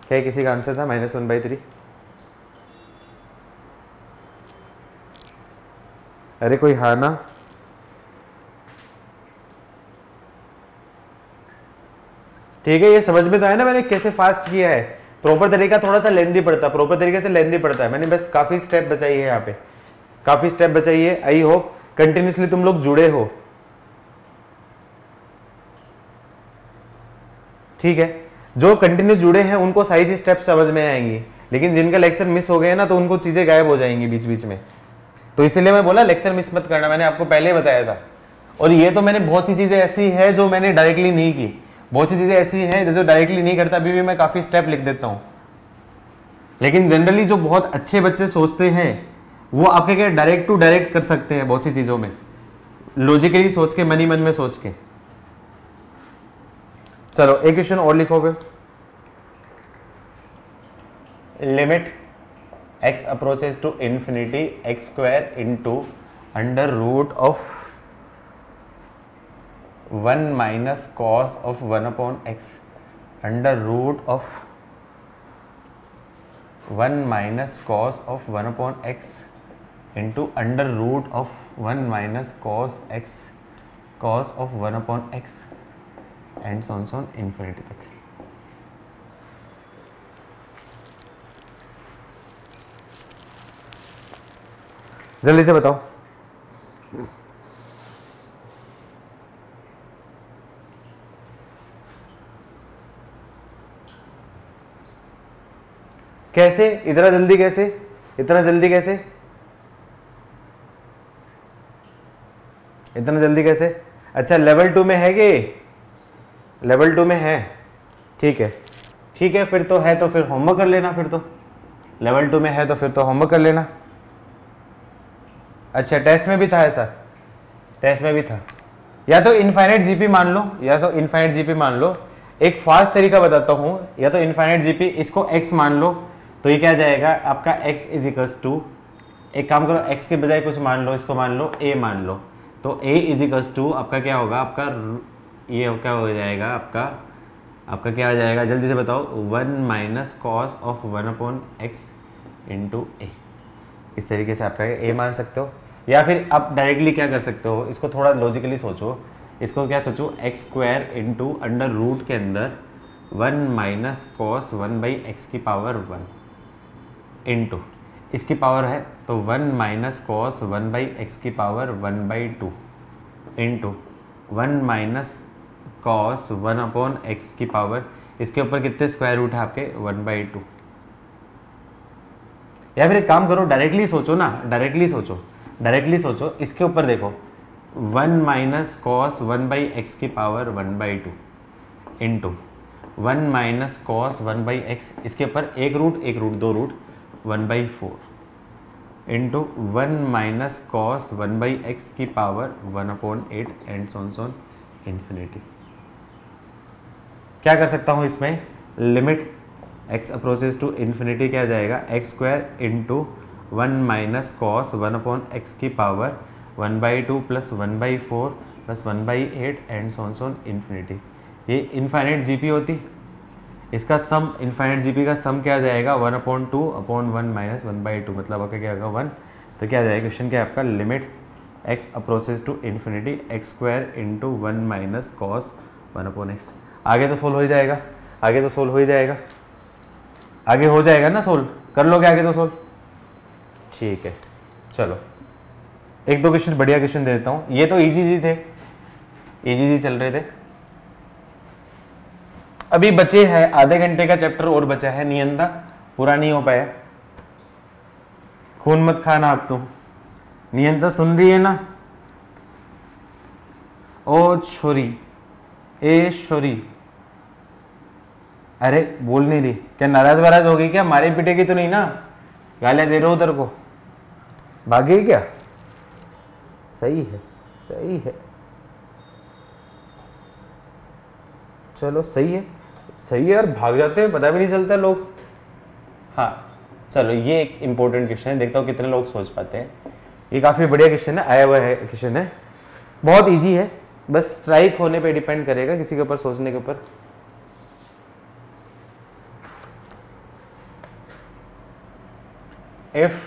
क्या किसी का आंसर था -1/3? अरे कोई हाँ ना, ठीक है, ये समझ में तो आया ना मैंने कैसे फास्ट किया है। प्रॉपर तरीका थोड़ा सा लेंदी पड़ता है, प्रॉपर तरीके से लेंदी पड़ता है, मैंने बस काफी स्टेप बचाई है, यहाँ पे काफी स्टेप बचाई है। आई होप कंटिन्यूसली तुम लोग जुड़े हो, ठीक है। जो कंटिन्यूस जुड़े हैं उनको सारी स्टेप समझ में आएंगी, लेकिन जिनका लेक्चर मिस हो गए ना तो उनको चीजें गायब हो जाएंगी बीच बीच में, तो इसलिए मैं बोला लेक्चर मिस मत करना, मैंने आपको पहले बताया था। और ये तो मैंने बहुत सी चीजें ऐसी है जो मैंने डायरेक्टली नहीं की, बहुत सी चीजें ऐसी हैं जो डायरेक्टली नहीं करता, अभी भी मैं काफी स्टेप लिख देता हूं। लेकिन जनरली जो बहुत अच्छे बच्चे सोचते हैं वो आपके क्या डायरेक्ट टू डायरेक्ट कर सकते हैं बहुत सी चीजों में, लॉजिकली सोच के, मन ही मन में सोच के। चलो एक क्वेश्चन और लिखोगे, limit x approaches to infinity x square into under root of 1 minus cos of 1 upon x under root of 1 minus cos of 1 upon x into under root of 1 minus cos x cos of 1 upon x and so on infinity तक। जल्दी से बताओ, कैसे, इतना जल्दी कैसे, इतना जल्दी कैसे, इतना जल्दी कैसे? अच्छा लेवल 2 में है कि लेवल 2 में है, ठीक है, ठीक है, फिर तो है तो फिर होमवर्क कर लेना, फिर तो लेवल 2 में है तो फिर तो होमवर्क कर लेना। अच्छा टेस्ट में भी था ऐसा, टेस्ट में भी था, या तो इनफाइनाइट जीपी मान लो, या तो इनफाइनाइट जीपी मान लो। एक फास्ट तरीका बताता हूं, या तो इनफाइनाइट जीपी इसको x मान लो, तो ये क्या जाएगा आपका x इज इक्वल्स टू, एक काम करो x के बजाय कुछ मान लो, इसको मान लो a मान लो, तो a इज इक्वल्स टू आपका क्या होगा, आपका ये क्या हो जाएगा, आपका क्या आ जाएगा, जल्दी से बताओ, 1 minus cos of 1 upon x into a. इस तरीके से आपका a मान सकते हो, या फिर आप डायरेक्टली क्या कर सकते हो, इसको थोड़ा लॉजिकली सोचो, इसको क्या सोचो, x square into under root के अंदर 1 माइनस कॉस 1/x की पावर 1 इंटू इसकी पावर है तो 1 माइनस कॉस 1/x की power 1/2 into 1 minus cos 1 upon x की पावर, इसके ऊपर कितने स्क्वायर रूट है आपके 1/2। या फिर एक काम करो, डायरेक्टली सोचो ना, डायरेक्टली सोचो, इसके ऊपर देखो 1 माइनस कॉस 1/x की power 1/2 into 1 minus cos 1/x, इसके ऊपर एक रूट दो root 1/4 into 1 minus cos 1/x की पावर 1/8 एंड सोन इन्फिनिटी। क्या कर सकता हूँ इसमें, limit x approaches to infinity क्या जाएगा, x² into 1 minus cos 1/x की power 1/2 plus 1/4 plus 1/8 and so on infinity. ये इनफाइनाइट जीपी होती, इसका सम इनफाइनाइट जीपी का सम क्या जाएगा 1/2 अपॉन 1 माइनस 1/2, मतलब आपका क्या होगा 1। तो क्या जाएगा, क्वेश्चन क्या है आपका, limit x approaches to infinity x² into 1 minus cos 1/x। आगे तो सोल्व हो जाएगा, आगे हो जाएगा ना सोल्व, कर लोगे आगे तो सोल्व, ठीक है। चलो एक दो क्वेश्चन बढ़िया क्वेश्चन दे देता हूँ, ये तो इजी थे, इजी चल रहे थे। अभी बचे है आधे घंटे का चैप्टर और बचा है, नियंता पूरा नहीं हो पाया। खून मत खाना आप तुम, नियंता सुन रही है ना, ओ छोरी ए छोरी, अरे बोल नहीं रही क्या, नाराज वाराज हो गई क्या, मारे पीटेगी तो नहीं ना, गालियां दे रहे हो उधर को, भागेगी क्या, सही है, चलो सही है यार, भाग जाते हैं पता भी नहीं चलता लोग। हाँ चलो ये एक इंपॉर्टेंट क्वेश्चन है, देखता हूँ कितने लोग सोच पाते हैं। ये काफ़ी बढ़िया क्वेश्चन है, आया हुआ है क्वेश्चन है, बहुत इजी है, बस स्ट्राइक होने पे डिपेंड करेगा, किसी के ऊपर सोचने के ऊपर। If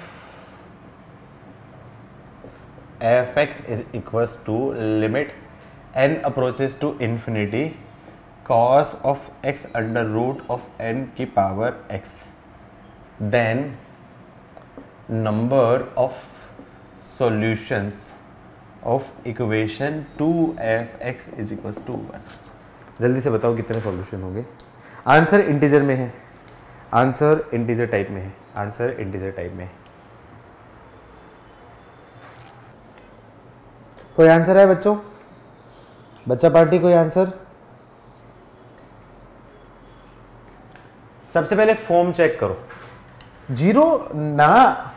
fx is equals to limit n approaches to infinity cos of x under root of n की power x, then number of solutions of equation 2fx is equals to 1। जल्दी से बताओ कितने सॉल्यूशन होंगे। आंसर इंटीजर में है, answer integer type में है, आंसर इंटीजर टाइप में है। कोई आंसर है बच्चों, बच्चा पार्टी कोई आंसर? सबसे पहले फॉर्म चेक करो, जीरो ना,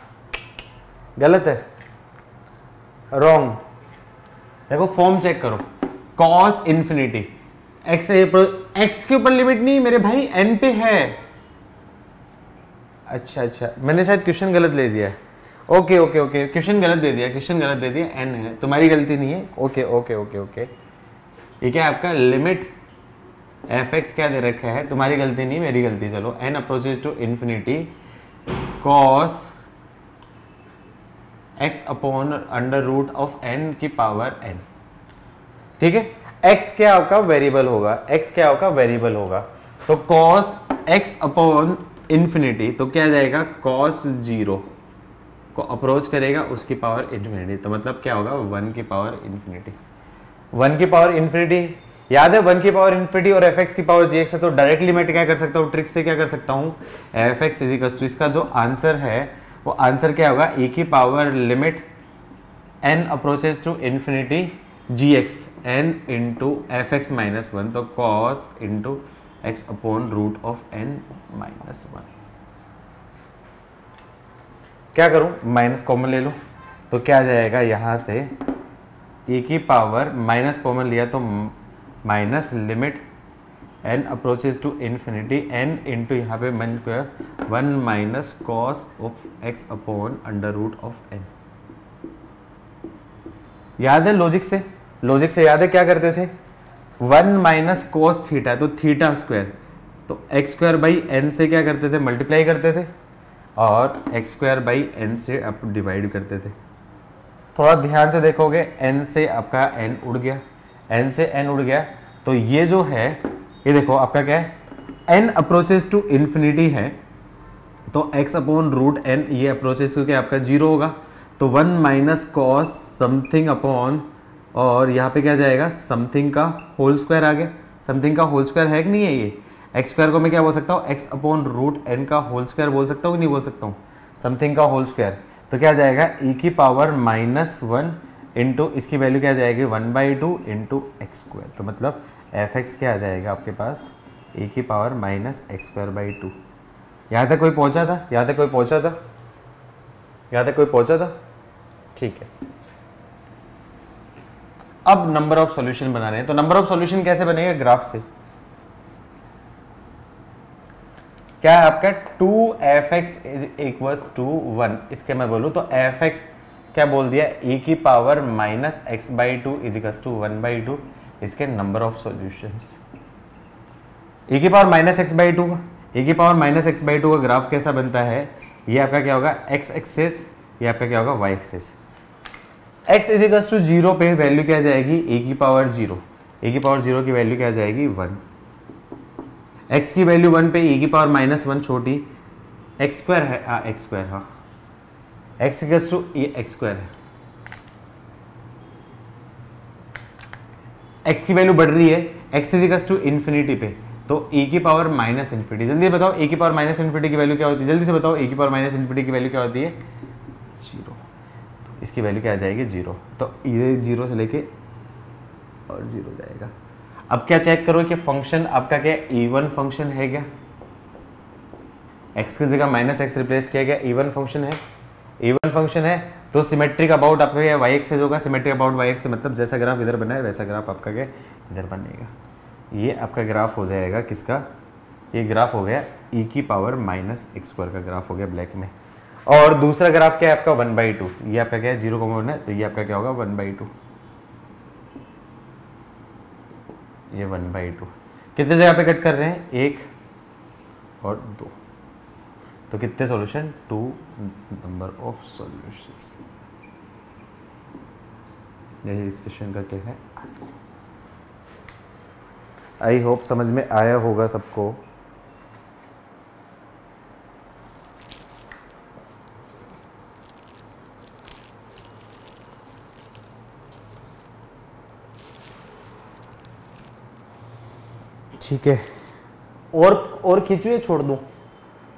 गलत है, रॉन्ग। देखो फॉर्म चेक करो, कॉस इन्फिनिटी एक्स के ऊपर लिमिट नहीं मेरे भाई, एन पे है। अच्छा मैंने शायद क्वेश्चन गलत ले दिया है, ओके क्वेश्चन गलत दे दिया, एन है, तुम्हारी गलती नहीं है। ओके ये क्या है आपका, लिमिट एफ एक्स क्या दे रखा है, तुम्हारी गलती नहीं मेरी गलती। चलो n approaches to infinity cos x upon under root of n की पावर एन, ठीक है। एक्स क्या आपका वेरिएबल होगा, तो कॉस एक्स अपॉन इन्फिनिटी, तो क्या जाएगा कॉस 0 को अप्रोच करेगा उसकी पावर इन्फिनिटी, तो मतलब क्या होगा 1 की पावर इन्फिनिटी। 1 की पावर इन्फिनिटी याद है, 1 की पावर इन्फिनिटी और एफ एक्स की पावर जी एक्स है, तो डायरेक्टली मैं क्या कर सकता हूँ, ट्रिक से क्या कर सकता हूँ, f x is equal to, इसका जो आंसर है वो आंसर क्या होगा, e की power limit n approaches to infinity g x n into f x minus 1, तो cos into x upon root of n minus 1। क्या करूं, माइनस कॉमन ले लो, तो क्या जाएगा यहाँ से e की पावर माइनस कॉमन लिया तो minus limit n approaches to infinity n into यहाँ पे मन को 1 minus cos of x upon under root of n। याद है लॉजिक से याद है क्या करते थे, 1 माइनस कोस थीटा, तो थीटा स्क्वायर, तो एक्स स्क्वायर बाई एन से क्या करते थे, मल्टीप्लाई करते थे, और एक्स स्क्वायर बाई एन से आप डिवाइड करते थे। थोड़ा ध्यान से देखोगे, एन से आपका एन उड़ गया, तो ये जो है ये देखो आपका क्या है, एन अप्रोचेज टू इन्फिनिटी है, तो एक्स अपॉन रूट एन, ये अप्रोचेज क्योंकि आपका 0 होगा, तो 1 माइनस कॉस समथिंग अपॉन और यहाँ पे क्या जाएगा, समथिंग का होल स्क्वायर आ गया। समथिंग का होल स्क्वायर है कि नहीं है ये, एक्स स्क्वायर को मैं क्या बोल सकता हूँ, एक्स अपॉन रूट एन का होल स्क्वायर बोल सकता हूँ कि नहीं बोल सकता हूँ, समथिंग का होल स्क्वायर। तो क्या जाएगा e की पावर -1 इंटू इसकी वैल्यू क्या जाएगी 1/2 इंटू एक्स स्क्वायर। तो मतलब एफ एक्स क्या आ जाएगा आपके पास e की पावर -x²/2। यहाँ तक कोई पहुँचा था, यहाँ तक कोई पहुँचा था, यहाँ तक कोई पहुँचा था, ठीक है। अब नंबर ऑफ सॉल्यूशन बना रहे हैं। तो नंबर ऑफ सॉल्यूशन कैसे बनेगा, ग्राफ से। क्या है आपका 2f(x) = 1। इसके मैं बोलूँ तो f(x) क्या बोल दिया, e की पावर -x/2 = 1/2 इसके नंबर ऑफ सॉल्यूशंस। e की पावर -x/2 का, e की पावर -x/2 का ग्राफ कैसा बनता है, ये आपका क्या होगा x एक्सेस, ये आपका क्या होगा y एक्सेस। x = 0 पे वैल्यू क्या जाएगी e की पावर 0, e की पावर 0 की वैल्यू क्या जाएगी 1। x की वैल्यू 1 पे e की पावर -1 छोटी, x स्क्वायर है, हाँ x स्क्वायर, हाँ x = x स्क्वायर है। x की वैल्यू बढ़ रही है, x = इन्फिनिटी पे, तो e की पावर -∞। जल्दी बताओ e की पावर -∞ की वैल्यू क्या होती है, जल्दी से बताओ e की पावर -∞ की वैल्यू क्या होती है 0। इसकी वैल्यू क्या आ जाएगी 0। तो ये 0 से लेके और 0 जाएगा। अब क्या चेक करो कि फंक्शन आपका क्या इवन फंक्शन है क्या, x की जगह -x रिप्लेस किया गया, इवन फंक्शन है। इवन फंक्शन है तो सिमेट्रिक अबाउट आपका क्या y एक्सेस होगा, सिमेट्रिक अबाउट y एक्सेस मतलब जैसा ग्राफ इधर बना है वैसा ग्राफ आपका क्या इधर बनेगा। ये आपका ग्राफ हो जाएगा किसका, ये ग्राफ हो गया e की पावर -x² का ग्राफ हो गया ब्लैक में। और दूसरा ग्राफ क्या है आपका 1/2, ये आपका क्या है 0,1 है, तो ये आपका क्या होगा 1/2, ये 1/2। कितने जगह पे कट कर रहे हैं, 1 और 2, तो कितने सॉल्यूशन 2 नंबर ऑफ सॉल्यूशंस। यही इस क्वेश्चन का क्या है आंसर। आई होप समझ में आया होगा सबको। ठीक है, और खींचू या छोड़ दूं,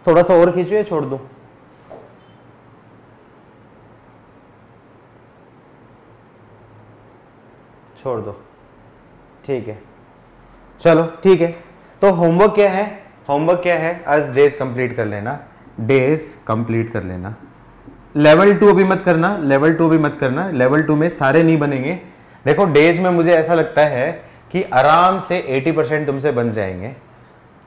थोड़ा सा और खींचू या छोड़ दूं, छोड़ दो, ठीक है चलो ठीक है। तो होमवर्क क्या है, होमवर्क क्या है, आज डेज कंप्लीट कर लेना, डेज कंप्लीट कर लेना। लेवल 2 अभी मत करना, लेवल 2 भी मत करना, लेवल 2 में सारे नहीं बनेंगे। देखो डेज में मुझे ऐसा लगता है कि आराम से 80% तुमसे बन जाएंगे,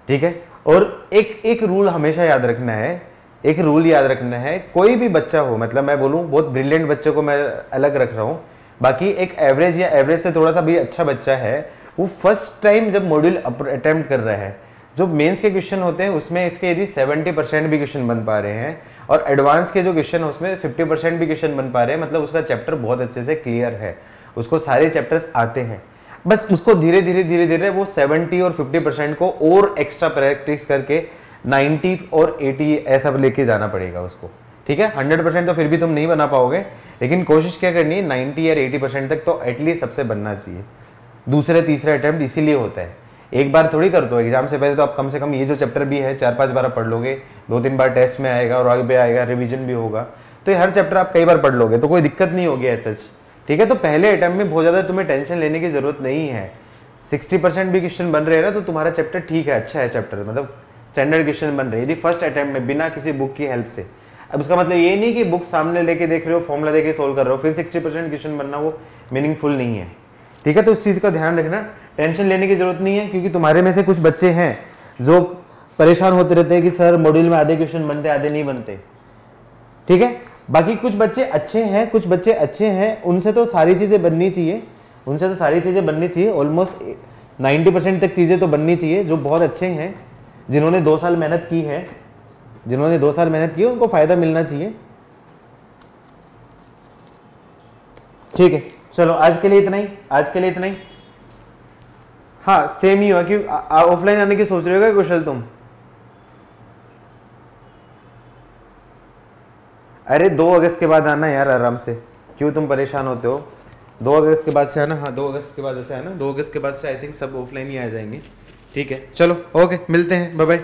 ठीक है। और एक रूल हमेशा याद रखना है, एक रूल याद रखना है, कोई भी बच्चा हो, मतलब मैं बोलूँ बहुत ब्रिलियंट बच्चे को मैं अलग रख रहा हूँ, बाकी एक एवरेज या एवरेज से थोड़ा सा भी अच्छा बच्चा है, वो फर्स्ट टाइम जब मॉड्यूल अटेम्प्ट कर रहा है, जो मेंस के क्वेश्चन होते हैं उसमें इसके यदि 70% भी क्वेश्चन बन पा रहे हैं और एडवांस के जो क्वेश्चन है उसमें 50% भी क्वेश्चन बन पा रहे हैं, मतलब उसका चैप्टर बहुत अच्छे से क्लियर है, उसको सारे चैप्टर्स आते हैं। बस उसको धीरे धीरे वो 70 और 50% को और एक्स्ट्रा प्रैक्टिस करके 90 और 80 ऐसा लेके जाना पड़ेगा उसको, ठीक है। 100% तो फिर भी तुम नहीं बना पाओगे, लेकिन कोशिश क्या करनी है 90 या 80% तक तो एटलीस्ट सबसे बनना चाहिए। दूसरे तीसरे अटेम्प्ट इसीलिए होता है, एक बार थोड़ी कर दो एग्जाम से पहले, तो आप कम से कम ये जो चैप्टर भी है 4-5 बार पढ़ लोगे, 2-3 बार टेस्ट में आएगा और आगे आएगा, रिवीजन भी होगा, तो ये हर चैप्टर आप कई बार पढ़ लोगे तो कोई दिक्कत नहीं होगी ऐसा, ठीक है। तो पहले अटेम्प्ट में बहुत ज़्यादा तुम्हें टेंशन लेने की जरूरत नहीं है। 60% भी क्वेश्चन बन रहे हैं ना तो तुम्हारा चैप्टर ठीक है, अच्छा है चैप्टर, मतलब स्टैंडर्ड क्वेश्चन बन रहे हैं यदि फर्स्ट अटेम्प्ट में बिना किसी बुक की हेल्प से। अब उसका मतलब ये नहीं कि बुक सामने लेके देख रहे हो, फॉर्मूला देके सोल्व कर रहे हो, फिर 60% क्वेश्चन बनना वो मीनिंगफुल नहीं है, ठीक है। तो उस चीज़ का ध्यान रखना, टेंशन लेने की जरूरत नहीं है, क्योंकि तुम्हारे में से कुछ बच्चे हैं जो परेशान होते रहते हैं कि सर मॉड्यूल में आधे क्वेश्चन बनते आधे नहीं बनते, ठीक है। बाकी कुछ बच्चे अच्छे हैं, कुछ बच्चे अच्छे हैं, उनसे तो सारी चीज़ें बननी चाहिए, उनसे तो सारी चीज़ें बननी चाहिए, ऑलमोस्ट 90% तक चीज़ें तो बननी चाहिए। जो बहुत अच्छे हैं, जिन्होंने 2 साल मेहनत की है, जिन्होंने 2 साल मेहनत की है, उनको फ़ायदा मिलना चाहिए, ठीक है। चलो आज के लिए इतना ही, आज के लिए इतना ही। हाँ सेम ही हुआ कि ऑफलाइन आने की सोच रहे हो क्या कुशल तुम? अरे 2 अगस्त के बाद आना यार आराम से, क्यों तुम परेशान होते हो? 2 अगस्त के बाद से है ना, हाँ 2 अगस्त के बाद से है ना, 2 अगस्त के बाद से आई थिंक सब ऑफलाइन ही आ जाएंगे। ठीक है चलो ओके, मिलते हैं, बाय बाय।